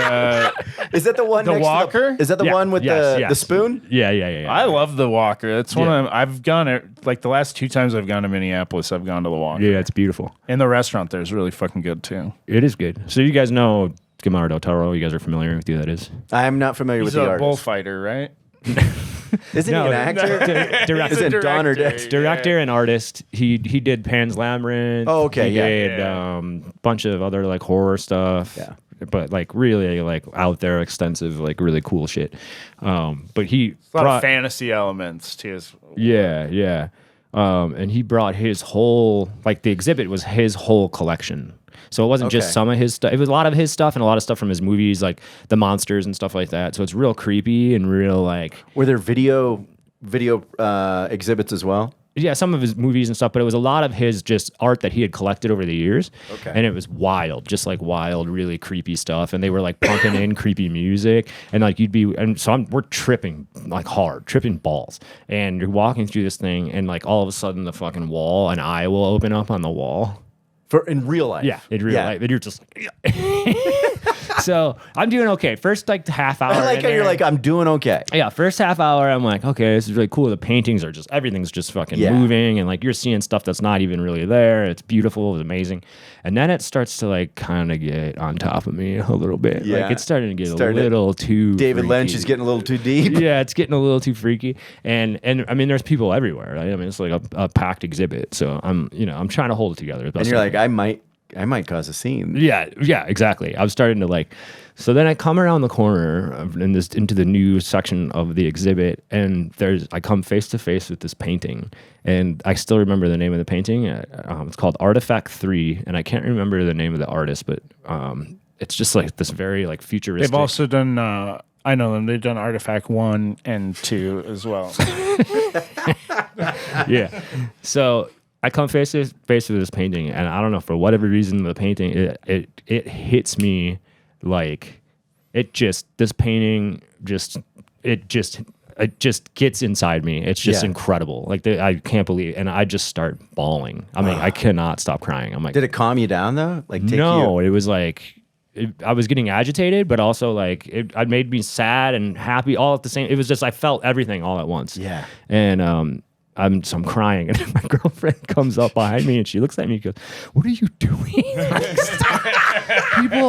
Is that the one The next walker? To the, is that the Yeah, one with the yes. spoon? Yeah. I love the Walker. That's one Yeah. of them. I've gone like the last 2 times I've gone to Minneapolis. I've gone to the Walker. Yeah, it's beautiful. And the restaurant there is really fucking good too. It is good. So you guys know Guillermo del Toro. You guys are familiar with who that is? I'm not familiar He's with the a artist. bullfighter, right? Isn't he an actor? Director. Is it Don or Dick? Director and artist. He did Pan's Labyrinth. Oh, okay, He yeah. did bunch of other like horror stuff. Yeah. But like really like out there, extensive, like really cool shit. But he A lot brought of fantasy elements to his. yeah. And he brought his whole like the exhibit was his whole collection. So it wasn't just Okay. some of his stuff. It was a lot of his stuff and a lot of stuff from his movies, like the monsters and stuff like that. So it's real creepy and real like Were there video exhibits as well? yeah, some of his movies and stuff, but it was a lot of his just art that he had collected over the years. Okay. And it was wild, just like wild, really creepy stuff. And they were like pumping in creepy music. And like we're tripping like hard, tripping balls. And you're walking through this thing and like all of a sudden the fucking wall, an eye will open up on the wall. In real life? Yeah, in real life. And you're just like, so I'm doing okay. First like half hour. I like in how you're there- like, I'm doing okay. yeah, first half hour, I'm like, okay, this is really cool. The paintings are just, everything's just fucking Yeah. moving, and like you're seeing stuff that's not even really there. It's beautiful, it's amazing. And then it starts to like kind of get on top of me a little bit. Yeah. Like it's starting to get Starting a to- little too David Lynch freaky. is getting a little too deep. Yeah, it's getting a little too freaky. And I mean, there's people everywhere, right? I mean, it's like a packed exhibit. So I'm trying to hold it together. And you're like, I might cause a scene. Yeah, exactly. I was starting to like, so then I come around the corner into the new section of the exhibit, and I come face to face with this painting, and I still remember the name of the painting. It's called Artifact 3, and I can't remember the name of the artist, but it's just like this very like futuristic. They've also done. I know them. They've done Artifact 1 and 2 as well. Yeah. So I come face to face with this painting, and I don't know, for whatever reason, the painting it hits me like this painting just it just gets inside me. It's just incredible. Like I can't believe, and I just start bawling. I mean, I cannot stop crying. I'm like, did it calm you down though? Like, no, it was like I was getting agitated, but also like it made me sad and happy all at the same. It was just I felt everything all at once. Yeah, and I'm crying, and my girlfriend comes up behind me and she looks at me and goes, "What are you doing?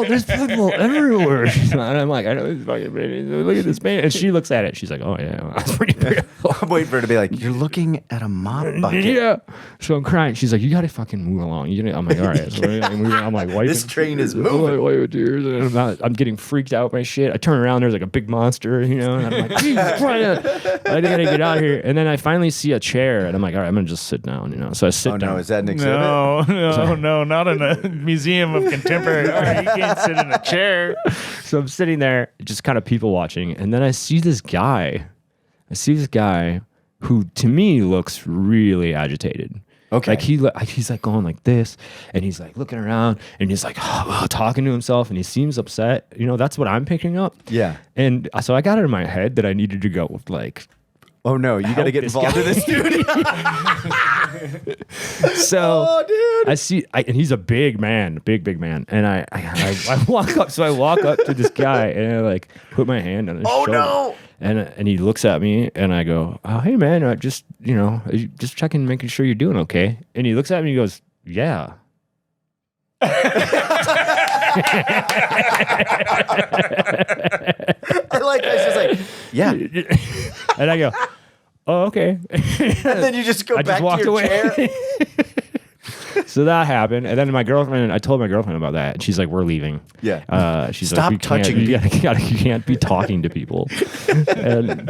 There's people everywhere." And I'm like, "I know this fucking baby. Look at this man." And she looks at it. She's like, "Oh yeah, well, that's pretty beautiful." I'm waiting for her to be like, "You're looking at a mop bucket." Yeah. So I'm crying. She's like, "You got to fucking move along." I'm like, "All right." So I'm like, wiping. This train is moving. Wiping tears, and I'm getting freaked out by shit. I turn around. There's like a big monster, and I'm like, "Jesus Christ, I gotta get out of here." And then I finally see a chair, and I'm like, "All right, I'm gonna just sit down." So I sit down. Oh no, is that an exhibit? No, not in a museum of contemporary art. You can't sit in a chair. So I'm sitting there, just kind of people watching, and then I see this guy. Who to me looks really agitated. Okay. Like he's like going like this, and he's like looking around, and he's like talking to himself, and he seems upset. That's what I'm picking up. Yeah. And so I got it in my head that I needed to go like, oh no, you got to get involved in this dude. So dude. And he's a big man, big man. And I walk up, so I walk up to this guy and I like put my hand on his shoulder. No. And he looks at me and I go, "Oh, hey man, just checking, making sure you're doing okay." And he looks at me and he goes, "Yeah." I was just like, yeah. And I go, "Oh, okay." And then you just go back to your chair. So that happened, and then I told my girlfriend about that, and she's like, "We're leaving." Yeah. She's Stop like, touching you can't be talking to people. And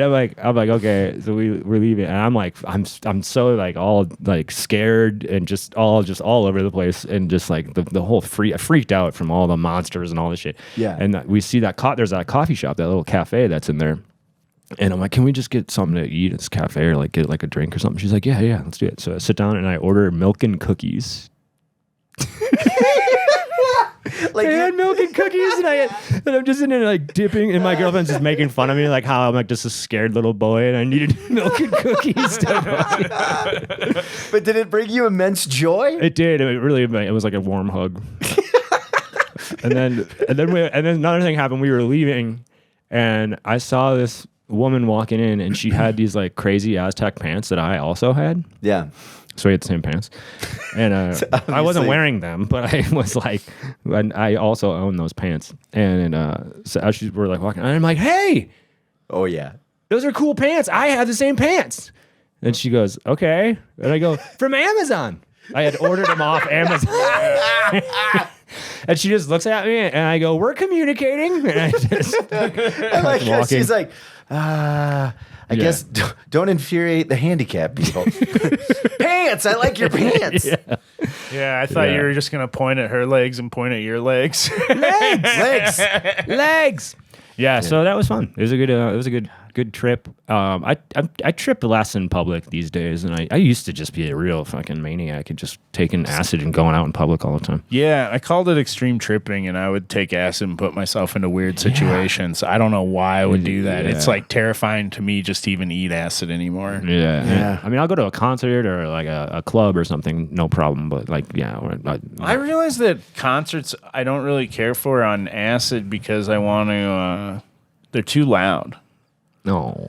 I'm like, okay, so we're leaving, and I'm like, I'm so like all like scared and just all over the place, and just like the whole I freaked out from all the monsters and all this shit. Yeah. And we see there's that coffee shop, that little cafe that's in there. And I'm like, "Can we just get something to eat at this cafe, or like get like a drink or something?" She's like, yeah, let's do it. So I sit down and I order milk and cookies. Like I had milk and cookies, and I'm just in there like dipping, and my girlfriend's just making fun of me, like how I'm like just a scared little boy, and I needed milk and cookies. But did it bring you immense joy? It did. It was like a warm hug. and then another thing happened. We were leaving, and I saw this woman walking in, and she had these like crazy Aztec pants that I also had. Yeah. So we had the same pants, and I wasn't wearing them, but I was like, and I also own those pants. And so as we're like walking, and I'm like, "Hey, oh yeah, those are cool pants. I have the same pants." And she goes, "Okay," and I go, "From Amazon." I had ordered them off Amazon. And she just looks at me, and I go, "We're communicating." And I just I like her. She's like, I guess don't infuriate the handicapped people. Pants, I like your pants. Yeah, I thought you were just gonna point at her legs and point at your legs. Legs. Yeah, so that was fun. It was a good trip. I trip less in public these days, and I used to just be a real fucking maniac and just taking acid and going out in public all the time. Yeah, I called it extreme tripping, and I would take acid and put myself into weird situations. I don't know why I would do that. Yeah. It's like terrifying to me just to even eat acid anymore. Yeah. I mean, I'll go to a concert or like a club or something, no problem. But like, I realize that concerts I don't really care for on acid because I want to. They're too loud. No.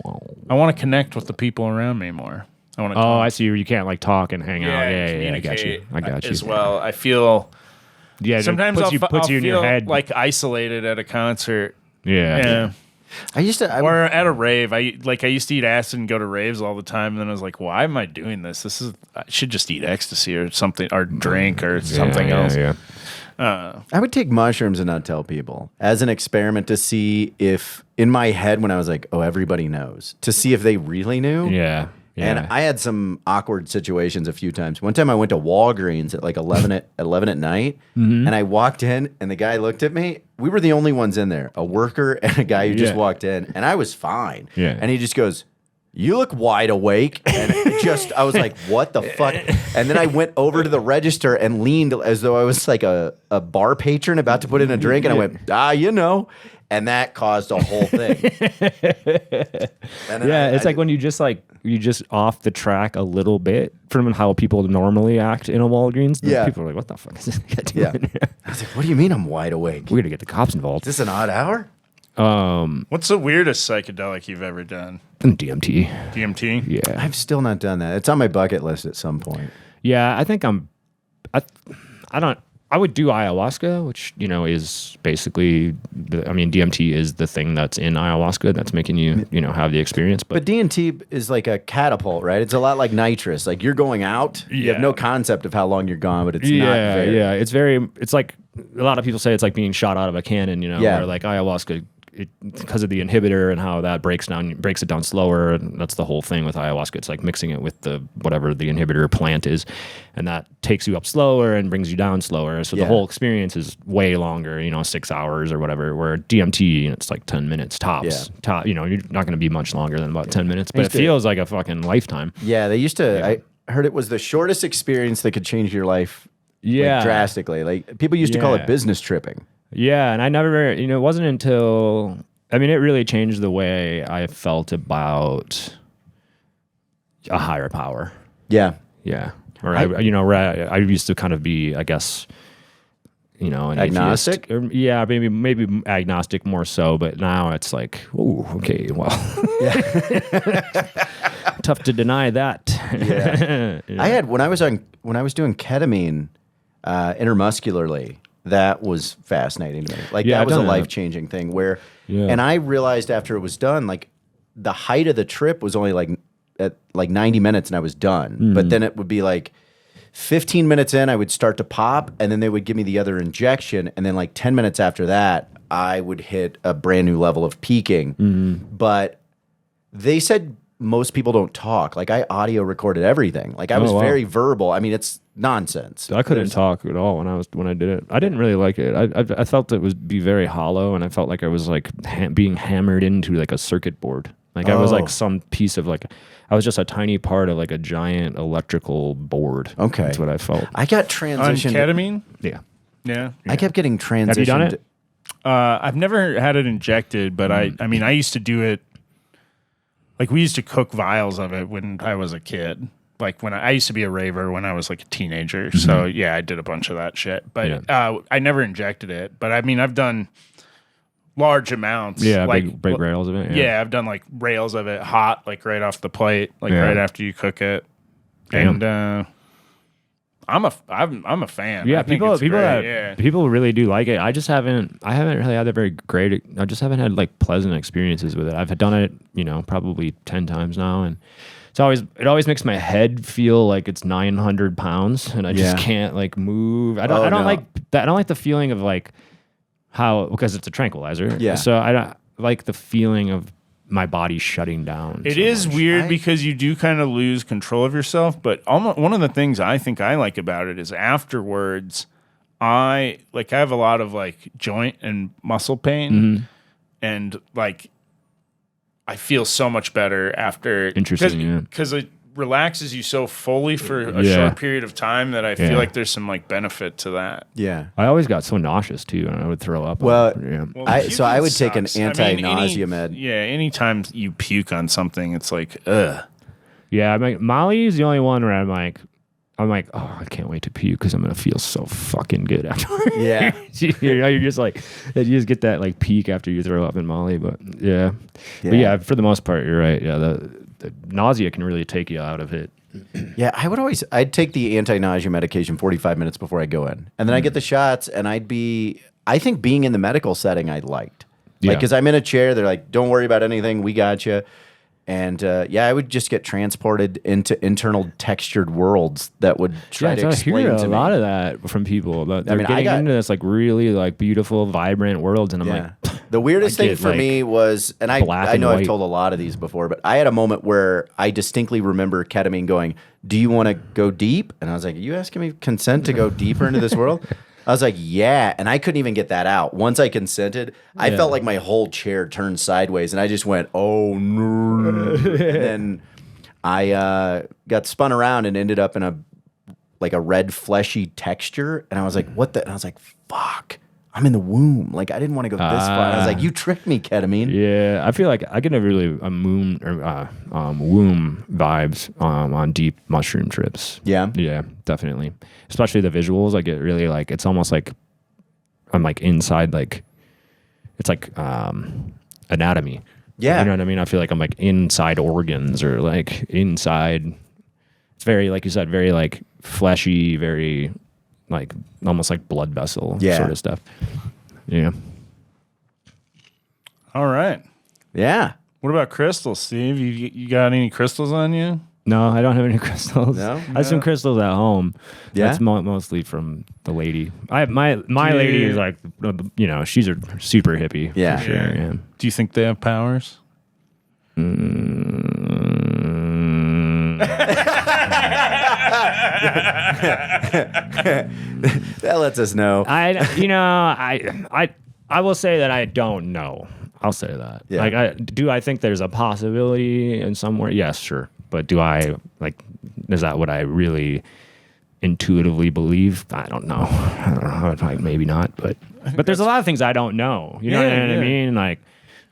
I want to connect with the people around me more. I want to. I see. You can't like talk and hang out. Yeah, I got you. As well. I feel. Yeah. Sometimes I'll puts you in your head like isolated at a concert. Yeah. I used to, or at a rave. I used to eat acid and go to raves all the time, and then I was like, "Why am I doing this? I should just eat ecstasy or something, or drink or something else." Yeah. I would take mushrooms and not tell people as an experiment to see if, in my head, when I was like, "Oh, everybody knows," to see if they really knew. Yeah. And I had some awkward situations a few times. One time I went to Walgreens at like 11 at night, and I walked in, and the guy looked at me. We were the only ones in there, a worker and a guy who just walked in, and I was fine. Yeah. And he just goes, "You look wide awake." And I was like, "What the fuck?" And then I went over to the register and leaned as though I was like a bar patron about to put in a drink, and I went, and that caused a whole thing. And then Yeah, it's like when you just off the track a little bit from how people normally act in a Walgreens. Yeah. People are like, "What the fuck is this guy doing?" yeah. I was like, what do you mean I'm wide awake? We're gonna get the cops involved. Is this an odd hour? What's the weirdest psychedelic you've ever done? DMT. DMT? Yeah, I've still not done that. It's on my bucket list at some point. yeah. I think I would do ayahuasca, which is basically DMT is the thing that's in ayahuasca that's making you have the experience. But DMT is like a catapult, right? It's a lot like nitrous. Like you're going out, you have no concept of how long you're gone, but it's not very. Yeah. It's like a lot of people say it's like being shot out of a cannon, where like ayahuasca, because of the inhibitor and how that breaks it down slower, and that's the whole thing with ayahuasca. It's like mixing it with the whatever the inhibitor plant is, and that takes you up slower and brings you down slower. So the whole experience is way longer, 6 hours or whatever. Where DMT, it's like 10 minutes tops. Yeah. You're not going to be much longer than about 10 minutes, but it feels like a fucking lifetime. Yeah, they used to. I heard it was the shortest experience that could change your life. Like, drastically. Like people used to call it business tripping. Yeah, and I never, it wasn't until, it really changed the way I felt about a higher power. Yeah. Yeah. Or I used to kind of be, I guess, an agnostic? atheist. Yeah, maybe agnostic more so, but now it's like, oh, okay, well. Tough to deny that. Yeah. I had when I was doing ketamine intermuscularly. That was fascinating to me. Like that was a life-changing thing and I realized after it was done, like the height of the trip was only at 90 minutes and I was done. But then it would be like 15 minutes in, I would start to pop and then they would give me the other injection. And then like 10 minutes after that, I would hit a brand new level of peaking. But they said most people don't talk. Like I audio recorded everything. Like I was very verbal. It's nonsense. I couldn't talk at all when I did it. I didn't really like it. I felt it would be very hollow, and I felt like I was like being hammered into like a circuit board. Like I was like some piece of like I was just a tiny part of like a giant electrical board. Okay, that's what I felt. I got transitioned. On ketamine? Yeah. I kept getting transitioned. Have you done it? I've never had it injected, but I used to do it. Like we used to cook vials of it when I was a kid. Like when I used to be a raver when I was like a teenager. So yeah, I did a bunch of that shit. But I never injected it. But I've done large amounts. Yeah, like big rails of it. Yeah, I've done like rails of it hot, like right off the plate, like right after you cook it. Damn. And I'm a fan. Yeah, I think people it's great. people really do like it. I haven't really had a very great. I just haven't had like pleasant experiences with it. I've done it, probably 10 times now, and it always makes my head feel like it's 900 pounds, and I just can't like move. I don't like that. I don't like the feeling of like because it's a tranquilizer. Yeah. So I don't like the feeling of my body shutting down. It is weird because you do kind of lose control of yourself, but one of the things I think I like about it is afterwards, I have a lot of like joint and muscle pain, and like I feel so much better after. Interesting, because it relaxes you so fully for a short period of time that I feel like there's some like benefit to that. Yeah. I always got so nauseous too, and I would throw up. Well, Puking I would take an sucks. anti-nausea med. Yeah, anytime you puke on something, it's like, ugh. Yeah, Molly is the only one where I'm like, oh, I can't wait to puke because I'm gonna feel so fucking good afterwards. Yeah. you're just like, you just get that like peak after you throw up in Molly. But but for the most part, you're right. Yeah, the nausea can really take you out of it. Yeah, I'd take the anti-nausea medication 45 minutes before I go in. And then I get the shots, and I think being in the medical setting I liked. Like, because I'm in a chair, they're like, don't worry about anything, we got you. And I would just get transported into internal textured worlds that would try to explain to me. I hear a lot of that from people. They're getting into this like really like beautiful, vibrant worlds, and I'm like, the weirdest thing for me was, and I know I've told a lot of these before, but I had a moment where I distinctly remember ketamine going, "Do you want to go deep?" And I was like, "Are you asking me consent to go deeper into this world?" I was like, yeah, and I couldn't even get that out. Once I consented, I felt like my whole chair turned sideways, and I just went, oh, no. And then I got spun around and ended up in a red fleshy texture, and I was like, what the? And I was like, fuck, I'm in the womb. Like I didn't want to go this far. I was like, you tricked me, ketamine. Yeah, I feel like I get a really womb vibes on deep mushroom trips. Yeah. Yeah, definitely. Especially the visuals. I get really like, it's almost like I'm like inside, like it's like anatomy. Yeah. You know what I mean? I feel like I'm like inside organs or like inside. It's very, like you said, very like fleshy, very like almost like blood vessel sort of stuff. Yeah. All right. Yeah. What about crystals, Steve? You got any crystals on you? No, I don't have any crystals. No? I have some crystals at home. Yeah? That's mostly from the lady. I have my lady is like, you know, she's a super hippie. Yeah. For sure. Yeah. Do you think they have powers? That lets us know. I will say that I don't know. I'll say that. Yeah. Like, I think there's a possibility in somewhere? Yes, sure. But do I, like, is that what I really intuitively believe? I don't know. I don't know. Like, maybe not. But there's a lot of things I don't know. You know what I mean? Like,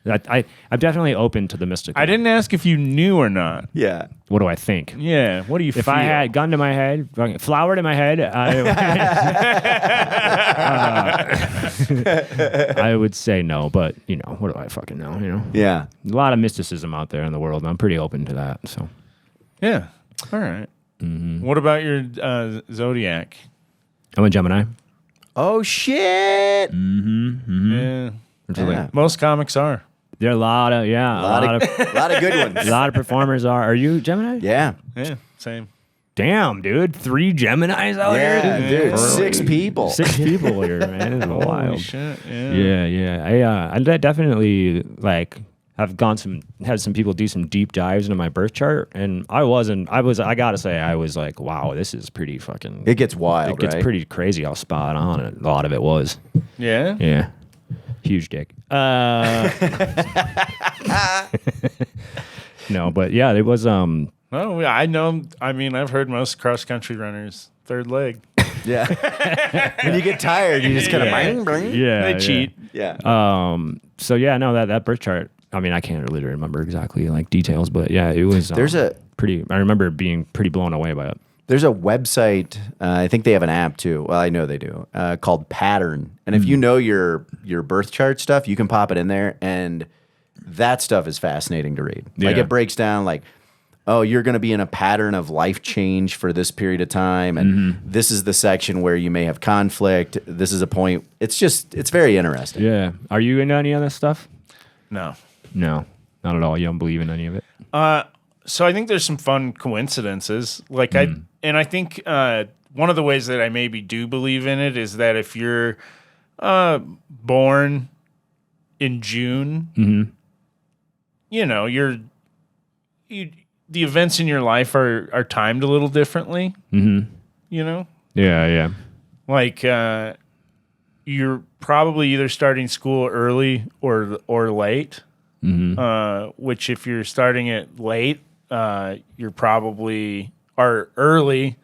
I'm definitely open to the mystical. I didn't ask if you knew or not. Yeah. What do I think? Yeah. What do you feel? If I had gun to my head, flower to my head, I would say no. But, you know, what do I fucking know, you know? Yeah. A lot of mysticism out there in the world, and I'm pretty open to that. So, Yeah. All right. Mm-hmm. What about your zodiac? I'm a Gemini. Oh shit. Yeah. Yeah. Most comics are. There are a lot of lot of good ones. a lot of performers are. Are you Gemini? Yeah. Yeah. Same. Damn, dude, 3 Geminis out Yeah, here. dude. 6 people. 6 people here, man. It's Holy wild. shit. Yeah. Yeah. I definitely like have had some people do some deep dives into my birth chart, and I gotta say, I was like, wow, this is pretty fucking. It gets wild. It gets right? pretty crazy how spot on a lot of it was. Yeah. Yeah. Huge dick. No, but yeah, it was Oh, yeah, I know. I mean, I've heard most cross country runners third leg. Yeah. When you get tired, you just kind of yeah. They cheat. Yeah. So yeah, no, that birth chart. I mean, I can't really remember exactly like details, but yeah, it was. There's a pretty. I remember being pretty blown away by it. There's a website. I think they have an app too. Well, I know they do. Called Pattern. And if you know your birth chart stuff, you can pop it in there, and that stuff is fascinating to read. Like Yeah. it breaks down like, oh, you're going to be in a pattern of life change for this period of time, and this is the section where you may have conflict. This is a point. It's very interesting. Yeah. Are you into any of this stuff? No. No, not at all. You don't believe in any of it. So I think there's some fun coincidences. Like I think one of the ways that I maybe do believe in it is that if you're born in June, you know, the events in your life are timed a little differently. You know, Yeah. like you're probably either starting school early or late. Which if you're starting it late, you're probably are early.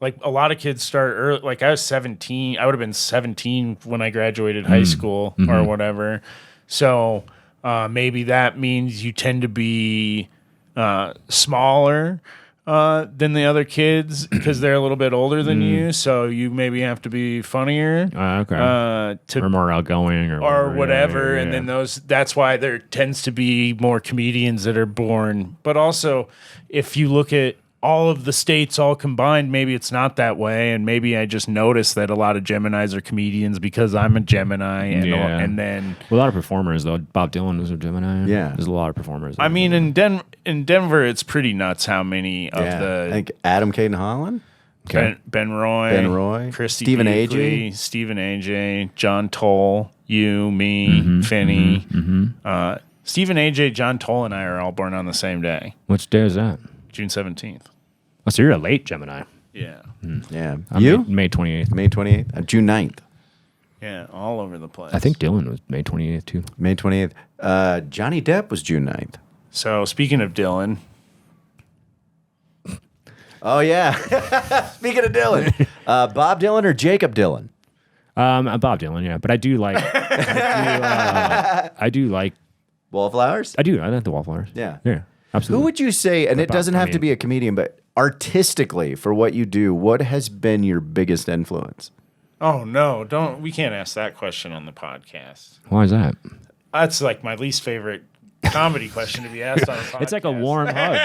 Like a lot of kids start early. Like I was 17. I would have been 17 when I graduated high school or whatever. So maybe that means you tend to be smaller than the other kids because they're a little bit older than you. So you maybe have to be funnier. Okay. To Or more outgoing or whatever. Yeah. And then that's why there tends to be more comedians that are born. But also, if you look at all of the states all combined, maybe it's not that way. And maybe I just noticed that a lot of Geminis are comedians because I'm a Gemini. And then, Well, a lot of performers though. Bob Dylan was a Gemini. Yeah. There's a lot of performers. I mean, in Denver, it's pretty nuts how many of I the think Adam Caden Holland. Ben Roy, Christy Stephen Beakley, AJ, Stephen AJ, John Toll, you, me, Finney. Stephen AJ, John Toll, and I are all born on the same day, Which day is that? June 17th. Oh, so you're a late Gemini. Yeah. Yeah. I'm You? May 28th. May 28th. June 9th. Yeah, all over the place. I think Dylan was May 28th too. May 28th. Johnny Depp was June 9th. So, speaking of Dylan, Oh, yeah. Speaking of Dylan, Bob Dylan or Jacob Dylan? Bob Dylan, yeah, but I do like, I do like, Wallflowers? I like the Wallflowers. Yeah. Yeah, absolutely. Who would you say, and it doesn't have to mean- be a comedian, but artistically for what you do, what has been your biggest influence? Oh no, don't. We can't ask that question on the podcast. Why is that? That's like my least favorite comedy question to be asked on a podcast. It's like a warm hug.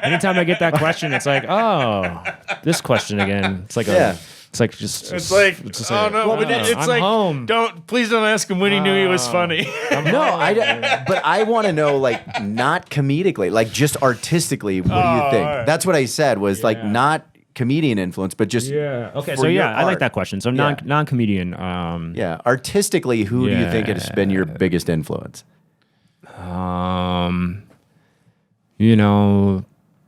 Anytime I get that question, it's like, oh, this question again. It's like Yeah. it's like just. It's like, just oh no, but it's I'm like, home. please don't ask him when he knew he was funny. But I want to know, like, not comedically, like just artistically, what do you think? all right. That's what I said was like not comedian influence, but just Yeah. Okay. for So your I like art. that question. So Yeah. non-comedian. Yeah, artistically, who do you think has been your biggest influence?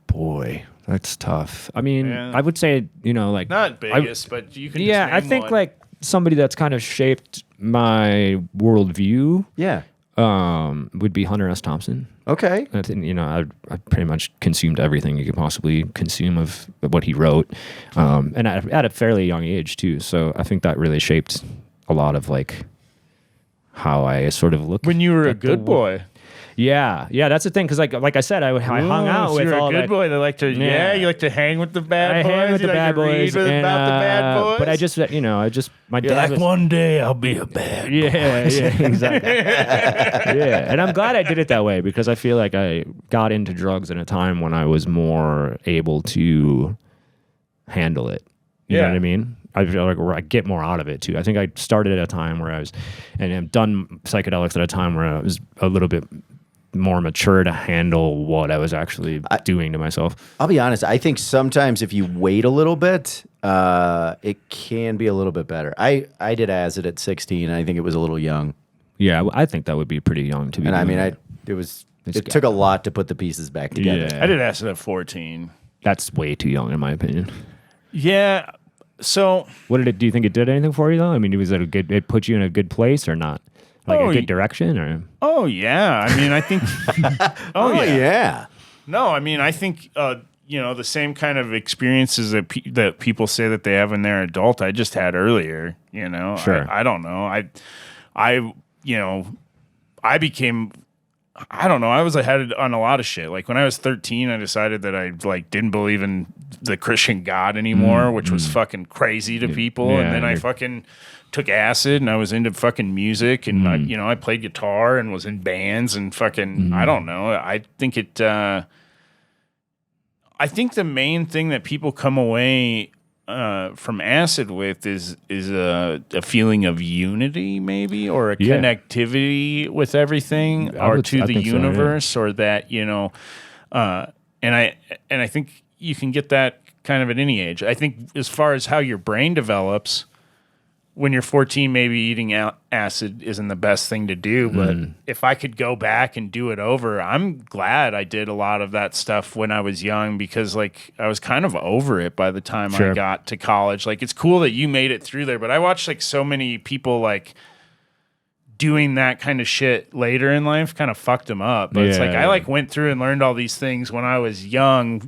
Boy, that's tough. I mean, Yeah. I would say, like Not biggest, but you can. yeah, just I name think one. like somebody that's kind of shaped my worldview Yeah. would be Hunter S. Thompson. Okay. I think, I pretty much consumed everything you could possibly consume of what he wrote, and at a fairly young age too. So I think that really shaped a lot of like how I sort of look. when you were a at the good world. boy. Yeah, that's the thing. Because like I said, I hung out so with you're all a good that. boy. They like to. Yeah, you like to hang with the bad I boys. hang with You the like bad to read boys, about and, the bad boys. but I just, my You're dad like, was, one day I'll be a bad boy. yeah, exactly. Yeah, and I'm glad I did it that way because I feel like I got into drugs at a time when I was more able to handle it. You know Yeah. what I mean? I feel like I get more out of it too. I think I started at a time where I was, and I've done psychedelics at a time where I was a little bit more mature to handle what I was actually doing to myself. I'll be honest. I think sometimes if you wait a little bit, it can be a little bit better. I did acid at 16. And I think it was a little young, Yeah, I think that would be pretty young to be. and I doing mean, that. it took a lot to put the pieces back together. Yeah. I did acid at 14. That's way too young in my opinion. Yeah. So What did it? Do you think it did anything for you though? I mean, was it a good? It put you in a good place or not? Like Oh, a good direction or? oh yeah. I mean, I think. Oh yeah. No, I mean, I think the same kind of experiences that people say that they have when they're adult. I just had earlier. Sure. I don't know. I became. I don't know. I was ahead on a lot of shit. Like when I was 13, I decided that I didn't believe in the Christian God anymore, which was fucking crazy to people. Yeah, and then I fucking took acid and I was into fucking music and I played guitar and was in bands and fucking I don't know. I think I think the main thing that people come away from acid with is a feeling of unity, maybe, or a connectivity with everything, or to the universe, or that and I think you can get that kind of at any age. I think as far as how your brain develops. When you're 14, maybe eating acid isn't the best thing to do. But if I could go back and do it over, I'm glad I did a lot of that stuff when I was young because, like, I was kind of over it by the time I got to college. Like, it's cool that you made it through there, but I watched, like, so many people, like, doing that kind of shit later in life kind of fucked them up. But it's like, I, like, went through and learned all these things when I was young,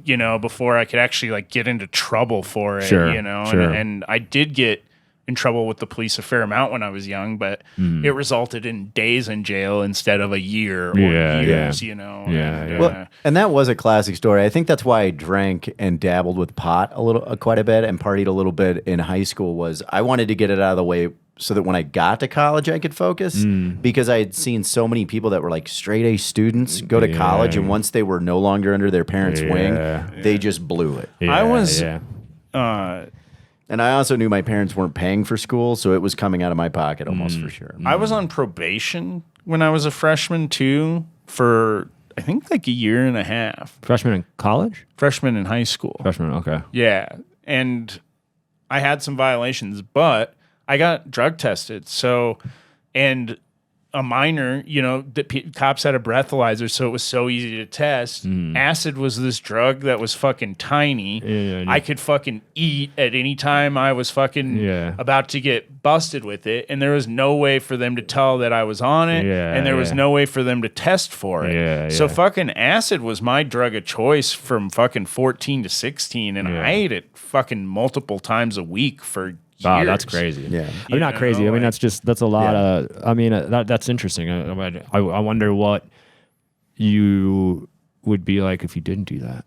before I could actually, like, get into trouble for it, And I did get in trouble with the police a fair amount when I was young, but it resulted in days in jail instead of a year or years, Well, and that was a classic story. I think that's why I drank and dabbled with pot quite a bit and partied a little bit in high school was I wanted to get it out of the way so that when I got to college, I could focus because I had seen so many people that were like straight A students go to college. And once they were no longer under their parents' wing, they just blew it. I was, and I also knew my parents weren't paying for school, so it was coming out of my pocket almost for sure. I was on probation when I was a freshman too for I think like a year and a half. Freshman in college? Freshman in high school. Freshman, okay. Yeah. And I had some violations, but I got drug tested. So, and a minor, the cops had a breathalyzer, so it was so easy to test. Acid was this drug that was fucking tiny. I could fucking eat at any time I was fucking about to get busted with it, and there was no way for them to tell that I was on it, and there was no way for them to test for it. So fucking acid was my drug of choice from fucking 14 to 16, and I ate it fucking multiple times a week for Wow, that's crazy. Yeah. I mean, not crazy. I mean, that's a lot of. I mean, that's interesting. I wonder what you would be like if you didn't do that.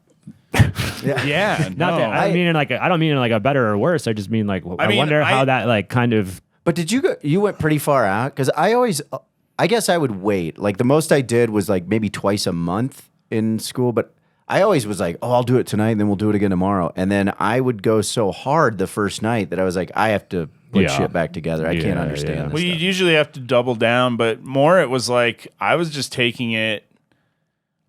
Yeah. Not that I mean, I don't mean in like a better or worse. I just mean like I wonder how that like kind of. But did you went pretty far out? Because I guess I would wait. Like the most I did was like maybe twice a month in school, but I always was like, oh, I'll do it tonight, and then we'll do it again tomorrow. And then I would go so hard the first night that I was like, I have to put shit back together. I can't understand this Well, you stuff. usually have to double down, but more it was like I was just taking it.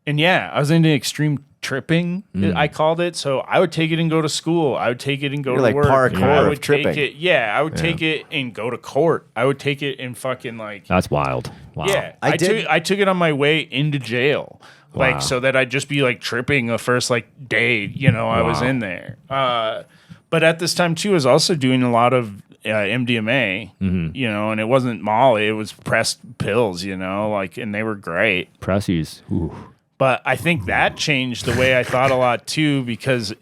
And yeah, I was into extreme tripping, I called it. So I would take it and go to school. I would take it and go to like work. parkour I of would tripping. take it. Yeah, I would take it and go to court. I would take it and fucking like. That's wild. Wow. Yeah, I took it on my way into jail, like Wow. so that I'd just be like tripping the first like day, I was in there. But at this time too, I was also doing a lot of MDMA, and it wasn't Molly, it was pressed pills, and they were great. Pressies. Ooh. But I think that changed the way I thought a lot too, because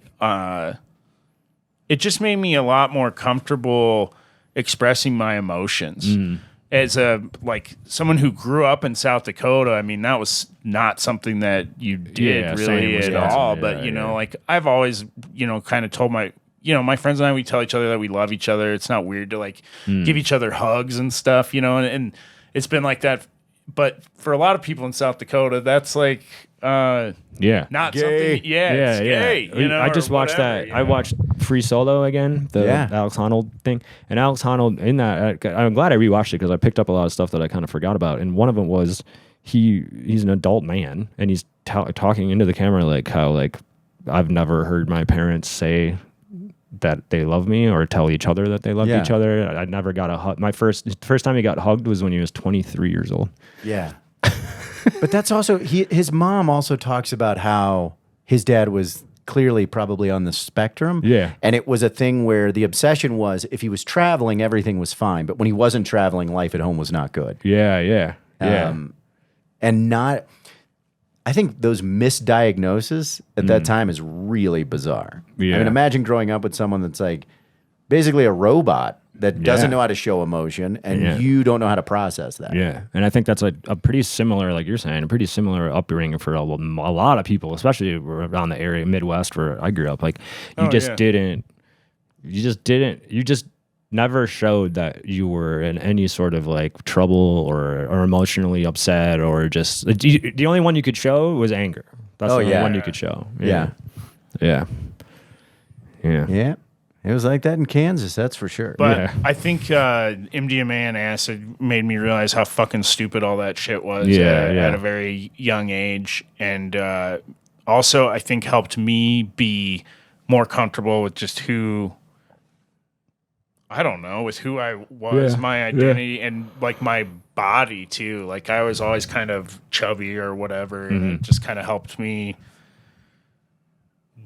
it just made me a lot more comfortable expressing my emotions. As someone who grew up in South Dakota, I mean, that was not something that you did really at all. But I've always, kind of told my friends and I, we tell each other that we love each other. It's not weird to give each other hugs and stuff, and it's been like that. But for a lot of people in South Dakota, that's like, not Gay. something. Yeah, it's gay. I just watched that. I watched Free Solo again, the Alex Honnold thing, and Alex Honnold in that. I'm glad I rewatched it because I picked up a lot of stuff that I kind of forgot about, and one of them was he's an adult man and he's talking into the camera like how like I've never heard my parents say that they love me or tell each other that they love each other. I never got a hug. My first time he got hugged was when he was 23 years old. Yeah. But that's also, his mom also talks about how his dad was clearly probably on the spectrum. Yeah. And it was a thing where the obsession was if he was traveling, everything was fine. But when he wasn't traveling, life at home was not good. Yeah. And I think those misdiagnoses at that time is really bizarre. Yeah. I mean, imagine growing up with someone that's like basically a robot that doesn't know how to show emotion, and you don't know how to process that. Yeah, and I think that's a pretty similar, like you're saying, a pretty you upbringing for a lot of people, especially around the area, Midwest, where I grew up. Like, you just never showed that you were in any sort of like trouble or emotionally upset or just the only one you could show was anger. That's the only one you could show. Yeah. It was like that in Kansas, that's for sure. But I think MDMA and acid made me realize how fucking stupid all that shit was at a very young age. And also, I think helped me be more comfortable with just who I was, my identity, and like my body too. Like I was always kind of chubby or whatever, and it just kind of helped me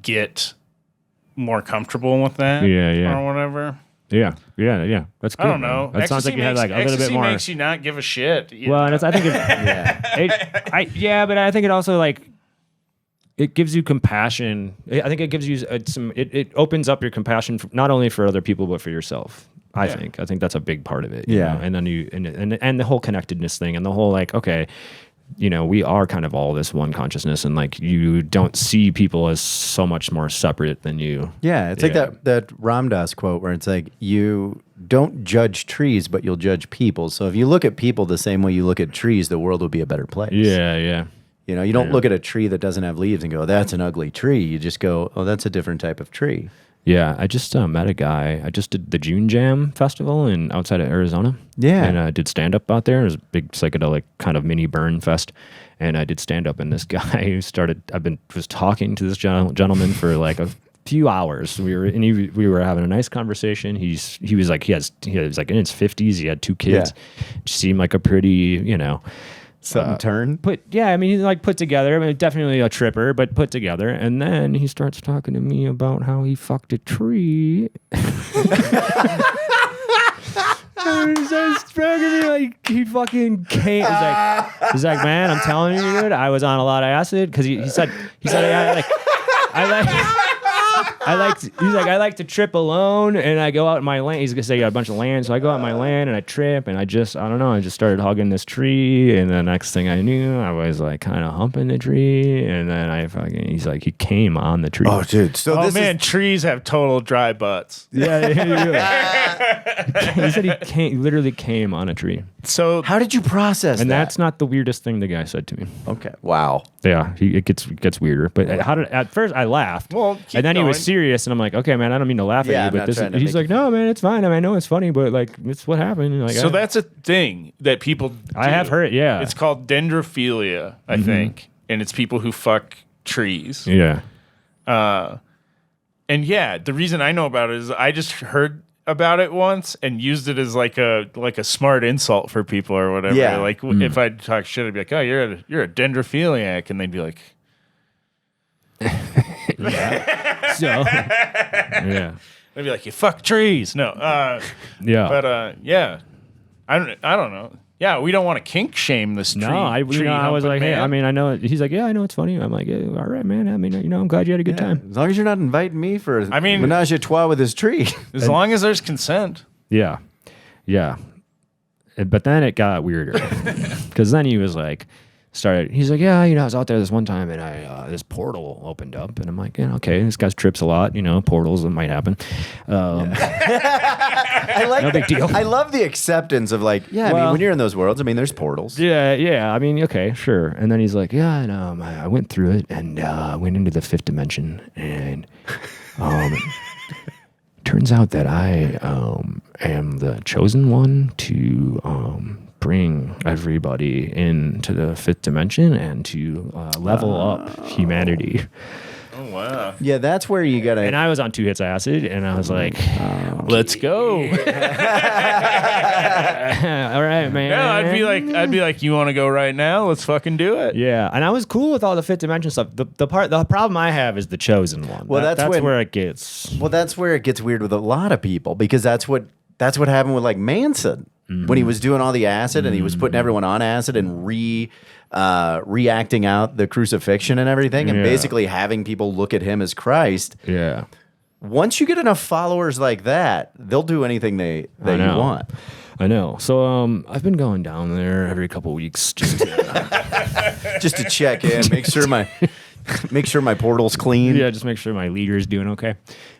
get more comfortable with that, or whatever. Yeah. That's good. I don't know. That sounds like you had like a little bit more. Makes you not give a shit. Well, and I think but I think it also like it gives you compassion. I think it gives you it opens up your compassion not only for other people but for yourself. I think that's a big part of it. You know? And then and the whole connectedness thing and the whole like we are kind of all this one consciousness, and like you don't see people as so much more separate than you. Yeah, it's like that Ram Dass quote where it's like you don't judge trees, but you'll judge people. So if you look at people the same way you look at trees, the world will be a better place. Yeah. You don't look at a tree that doesn't have leaves and go, "That's an ugly tree." You just go, "Oh, that's a different type of tree." Yeah, I just met a guy. I just did the June Jam Festival outside of Arizona. Yeah. And I did stand-up out there. It was a big psychedelic kind of mini burn fest. And I did stand-up, and this guy was talking to this gentleman for like a few hours. We were having a nice conversation. He was like in his 50s. He had 2 kids. Yeah. Seemed like a pretty, Something turn? He's like put together. I mean, definitely a tripper, but put together. And then he starts talking to me about how he fucked a tree. And he starts talking to me like he fucking came. He's like, man, I'm telling you, dude, I was on a lot of acid because he said, I like. I like to trip alone, and I go out in my land. He's gonna say, I got a bunch of land, so I go out in my land and I trip, and I don't know, I just started hugging this tree, and the next thing I knew, I was like kind of humping the tree, and then he's like, he came on the tree. Oh, dude. So trees have total dry butts. Yeah, he said he literally came on a tree. So how did you process that? And that's not the weirdest thing the guy said to me. Okay. Wow. Yeah, it gets weirder. But at first I laughed. Well, and then going. He was serious, and I'm like, okay, man, I don't mean to laugh Yeah, at you, I'm but not he's like, no, man, it's fine. I mean, I know it's funny, but like, it's what happened. Like, so that's a thing that people do. I have heard, yeah. It's called dendrophilia, I think, and it's people who fuck trees. Yeah. And yeah, the reason I know about it is I just heard about it once and used it as like a smart insult for people or whatever. Yeah. Like if I talk shit, I'd be like, "Oh, you're a dendrophiliac," and they'd be like, So, yeah. I'd be like, "You fuck trees." No, Yeah. but yeah, I don't know. Yeah, we don't want to kink shame this tree. No, I was humping like, hey, man. I mean, I know. He's like, yeah, I know it's funny. I'm like, all right, man. I mean, I'm glad you had a good time. As long as you're not inviting me for I mean- menage a trois with this tree. as long as there's consent. Yeah. But then it got weirder because then he was like, he's like, yeah, I was out there this one time and this portal opened up, and I'm like, yeah, okay, this guy trips a lot, portals, that might happen. I like No big deal. I love the acceptance of like, I mean, Well- when you're in those worlds, I mean, there's portals. Yeah. I mean, okay, sure. And then he's like, yeah, and I went through it and went into the fifth dimension, and turns out that I am the chosen one to bring everybody into the fifth dimension and to level up humanity. Oh wow! Yeah, that's where you gotta. And I was on 2 hits of acid, and I was like, Let's go. all right, man. Yeah, I'd be like, you want to go right now? Let's fucking do it. Yeah, and I was cool with all the fifth dimension stuff. The problem I have is the chosen one. Well, that's when- where it gets. Well, that's where it gets weird with a lot of people because that's what happened with like Manson when he was doing all the acid and he was putting everyone on acid and reacting out the crucifixion and everything and Yeah. basically having people look at him as Christ. Yeah. Once you get enough followers like that, they'll do anything that you know. want. I know. So I've been going down there every couple of weeks just to, Just to check in, make sure my portal's clean. yeah, just make sure my leader's doing okay.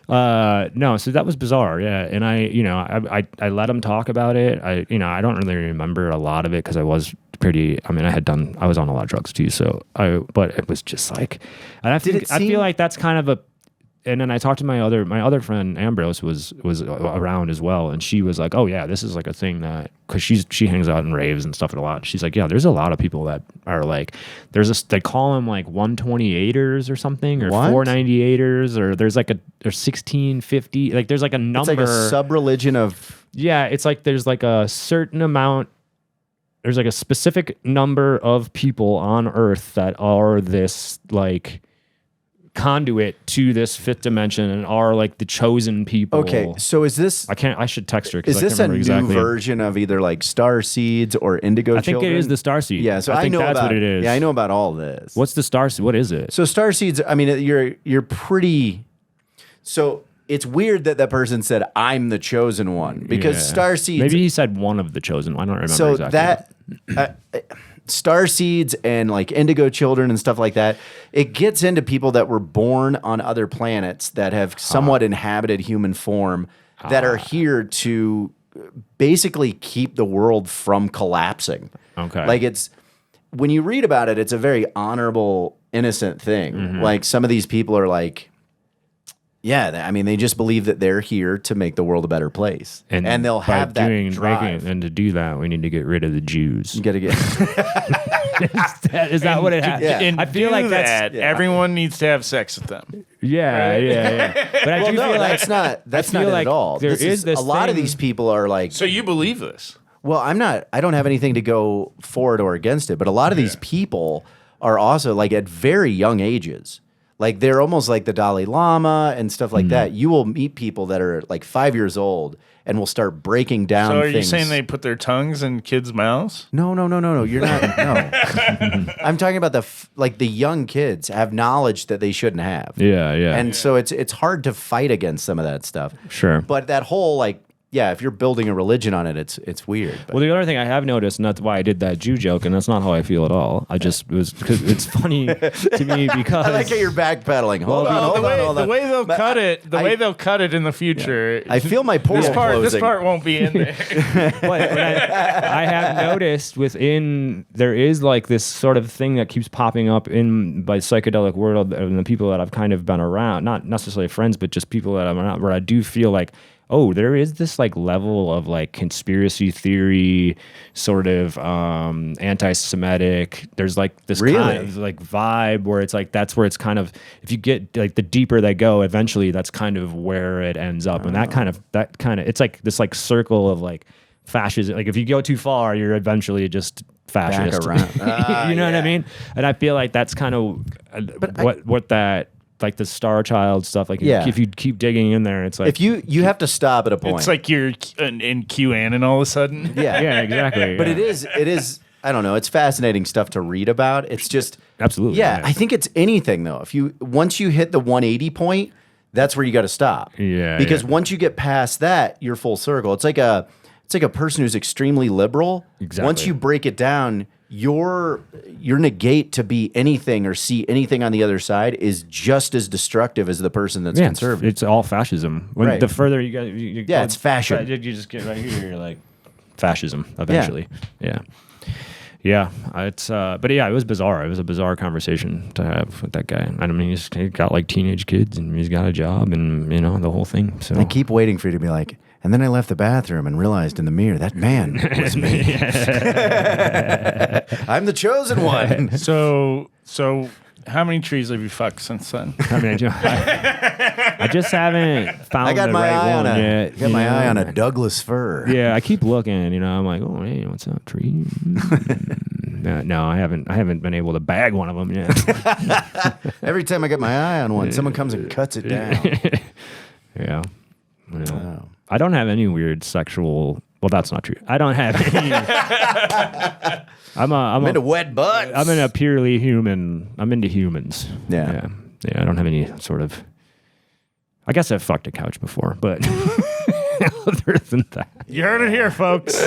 No, so that was bizarre. Yeah, and I let him talk about it. I don't really remember a lot of it because I was pretty. I mean, I was on a lot of drugs too. So but it was just like, and I feel like that's kind of a. And then I talked to my other friend Ambrose was around as well, and she was like, "Oh yeah, this is like a thing that because she hangs out in raves and stuff a lot. She's like, yeah, there's a lot of people that are like, they call them like 128ers or something, or 498ers, or there's 1650, like there's like a number. It's like a sub-religion of. Yeah, it's like there's like a certain amount. There's like a specific number of people on Earth that are this like conduit to this fifth dimension and are like the chosen people. Okay, so is this? I should text her. Is this a new exactly. version of either like star seeds or indigo? I think children? it is the starseed. Yeah, so I think know that's about, what it is. Yeah, I know about all this. What's the starseed? What is it? So star seeds? I mean, you're pretty. So it's weird that person said, "I'm the chosen one," because Yeah. star seeds. Maybe he said one of the chosen. I don't remember So exactly. that star seeds and like indigo children and stuff like that, it gets into people that were born on other planets that have somewhat inhabited human form that are here to basically keep the world from collapsing. Okay. Like when you read about it, it's a very honorable, innocent thing. Mm-hmm. Like some of these people are like, yeah, I mean, they just believe that they're here to make the world a better place, and they'll by have that drive. and to do that, we need to get rid of the Jews. You gotta get. Is that what it has? Yeah. And I feel like that's everyone needs to have sex with them. yeah. But I do feel like that's not feel it like at all. there is this a lot of thing- these people are like, So you believe this? well, I don't have anything to go for it or against it, but a lot of these people are also like at very young ages. Like they're almost like the Dalai Lama and stuff like that. You will meet people that are like 5 years old and will start breaking down So are things. you saying they put their tongues in kids' mouths? No. You're not. No. I'm talking about the young kids have knowledge that they shouldn't have. Yeah. And so it's hard to fight against some of that stuff. Sure. But that whole like, yeah, if you're building a religion on it, it's weird. But. Well, the other thing I have noticed, and that's why I did that Jew joke, and that's not how I feel at all. I just because it's funny to me because I like how you're backpedaling. Hold on. The way they'll cut it, way they'll cut it in the future. I feel my portal This closing. part won't be in there. But I have noticed there is like this sort of thing that keeps popping up in by psychedelic world and the people that I've kind of been around, not necessarily friends, but just people that I'm around, where I do feel like, oh, there is this like level of like conspiracy theory, sort of anti-Semitic. There's like this kind of like vibe where it's like that's where it's kind of, if you get like the deeper they go, eventually that's kind of where it ends up, and that kind of it's like this like circle of like fascism. Like if you go too far, you're eventually just fascist. Back around. You know what I mean? And I feel like that's kind of what that. Like the Star Child stuff, like if you keep digging in there, it's like if you have to stop at a point. It's like you're in QAnon all of a sudden. yeah, exactly. But it is. I don't know. It's fascinating stuff to read about. It's just absolutely. Yeah, I think it's anything though. Once you hit the 180 point, that's where you got to stop. Yeah, because once you get past that, you're full circle. It's like a person who's extremely liberal. Exactly. Once you break it down, your negate to be anything or see anything on the other side is just as destructive as the person that's conservative. It's all fascism. The further you go, it's fashion. You just get right here, you're like fascism eventually. Yeah. It's but yeah, it was bizarre. It was a bizarre conversation to have with that guy. I mean, he's got like teenage kids and he's got a job and the whole thing. So I keep waiting for you to be like, and then I left the bathroom and realized in the mirror that man was me. I'm the chosen one. So how many trees have you fucked since then? I mean, I just haven't found the right one yet. I got my eye on a Douglas fir. Yeah, I keep looking. I'm like, oh, hey, what's up, tree? No, I haven't been able to bag one of them yet. Every time I get my eye on one, someone comes and cuts it down. Yeah. Wow. I don't have any weird sexual. Well, that's not true. I don't have any. I'm into wet butts. I'm in a purely human. I'm into humans. Yeah. I don't have any sort of. I guess I've fucked a couch before, but other than that, you heard it here, folks.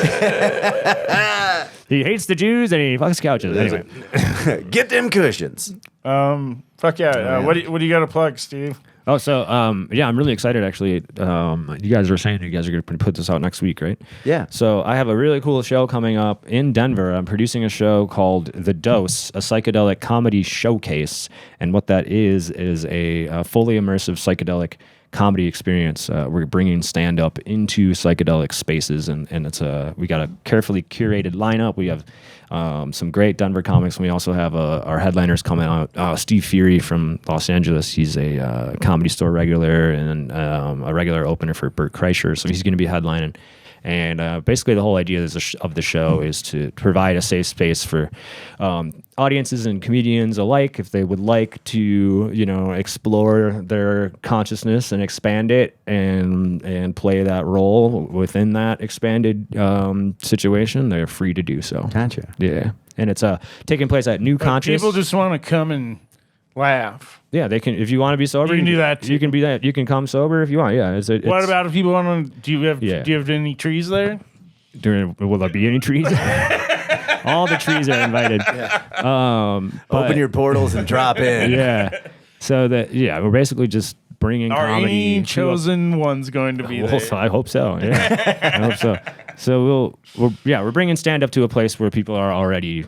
He hates the Jews and he fucks couches. Anyway, get them cushions. Fuck yeah. What do you got to plug, Steve? Oh, so yeah, I'm really excited actually. You guys were saying you guys are going to put this out next week, right? Yeah. So I have a really cool show coming up in Denver. I'm producing a show called The Dose, a psychedelic comedy showcase, and what that is a fully immersive psychedelic comedy experience. We're bringing stand-up into psychedelic spaces, and it's we got a carefully curated lineup. We have some great Denver comics, and we also have our headliners coming out. Steve Fury from Los Angeles, he's a Comedy Store regular and a regular opener for Bert Kreischer, so he's going to be headlining. And basically the whole idea of the show is to provide a safe space for audiences and comedians alike, if they would like to, explore their consciousness and expand it and play that role within that expanded situation. They're free to do so. Gotcha. Yeah. And it's taking place at New Conscious. People just want to come and laugh. Yeah, they can. If you want to be sober, you can do that. You can be that. You can come sober if you want. Yeah. What about if people want to? Do you have any trees there? Will there be any trees? All the trees are invited. Yeah. Open your portals and drop in. Yeah. So we're basically just bringing comedy. Any chosen ones going to be there? I hope so. Yeah, I hope so. So we're bringing stand up to a place where people are already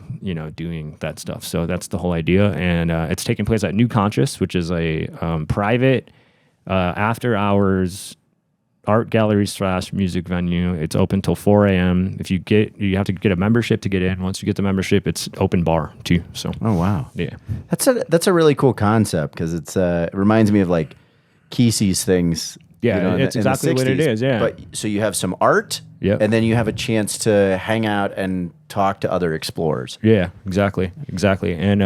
doing that stuff. So that's the whole idea, and it's taking place at New Conscious, which is a private after hours art gallery / music venue. It's open till 4 a.m. You have to get a membership to get in. Once you get the membership, it's open bar too. So oh wow, yeah, that's a really cool concept because it reminds me of like Kesey's things. Yeah, it's exactly what it is. Yeah, but so you have some art, and then you have a chance to hang out and talk to other explorers. Yeah, exactly, and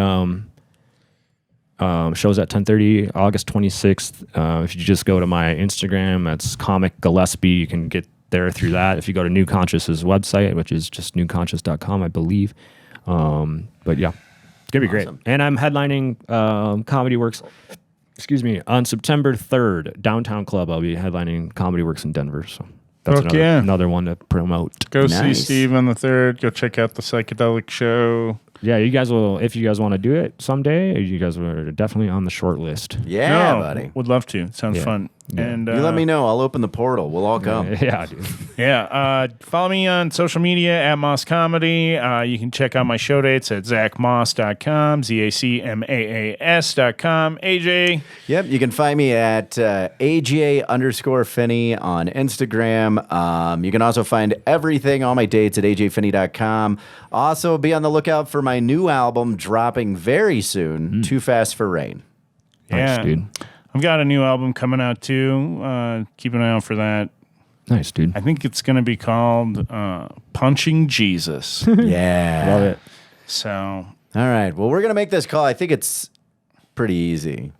Shows at 10:30, August 26th. If you just go to my Instagram, that's Comic Gillespie. You can get there through that. If you go to New Conscious's website, which is just newconscious.com, I believe. But yeah, it's gonna be great. And I'm headlining Comedy Works. Excuse me, on September 3rd, Downtown Club. I'll be headlining Comedy Works in Denver. So that's another one to promote. Go see Steve on the 3rd. Go check out the Psychedelic Show. Yeah, you guys will, if you guys want to do it someday, you guys are definitely on the short list. Yeah, buddy. Would love to. It sounds fun. Yeah. And you let me know. I'll open the portal. We'll all come. Yeah, dude. Yeah. Follow me on social media at Moss Comedy. You can check out my show dates at zachmoss.com, ZACMAAS.com. AJ. Yep. You can find me at AJ_Finney on Instagram. You can also find everything, all my dates at AJFinney.com. Also, be on the lookout for my new album dropping very soon, Too Fast for Rain. Yeah. Nice, dude. I've got a new album coming out too. Keep an eye out for that. Nice, dude. I think it's going to be called Punching Jesus. Yeah. Love it. So, All right. Well, we're going to make this call. I think it's pretty easy.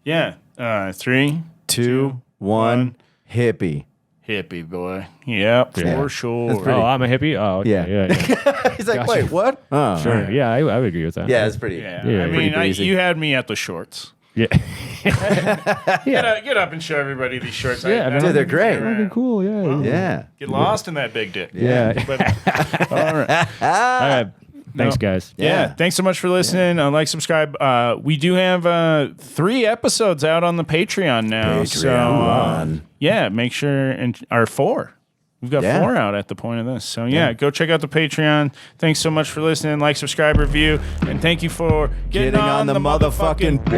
yeah. 3, 2, 1, Hippie. Hippie boy. Yep, Yeah. for sure. Oh, I'm a hippie? Oh, okay. Yeah. Yeah. He's like, wait, what? Oh, Sure. all right. Yeah, I would agree with that. Yeah, it's pretty. Yeah. Yeah, I pretty mean, breezy. you had me at the shorts. Yeah. Get up and show everybody these shorts. Yeah, man. Dude, they're great. Fucking cool. Yeah. Yeah. Get lost in that big dick. Yeah. But, all right. All right. Thanks, guys. Yeah. Thanks so much for listening. Like, subscribe. We do have 3 episodes out on the Patreon now. So, yeah, make sure, or 4. We've got 4 out at the point of this. So, go check out the Patreon. Thanks so much for listening. Like, subscribe, review. And thank you for getting on the motherfucking...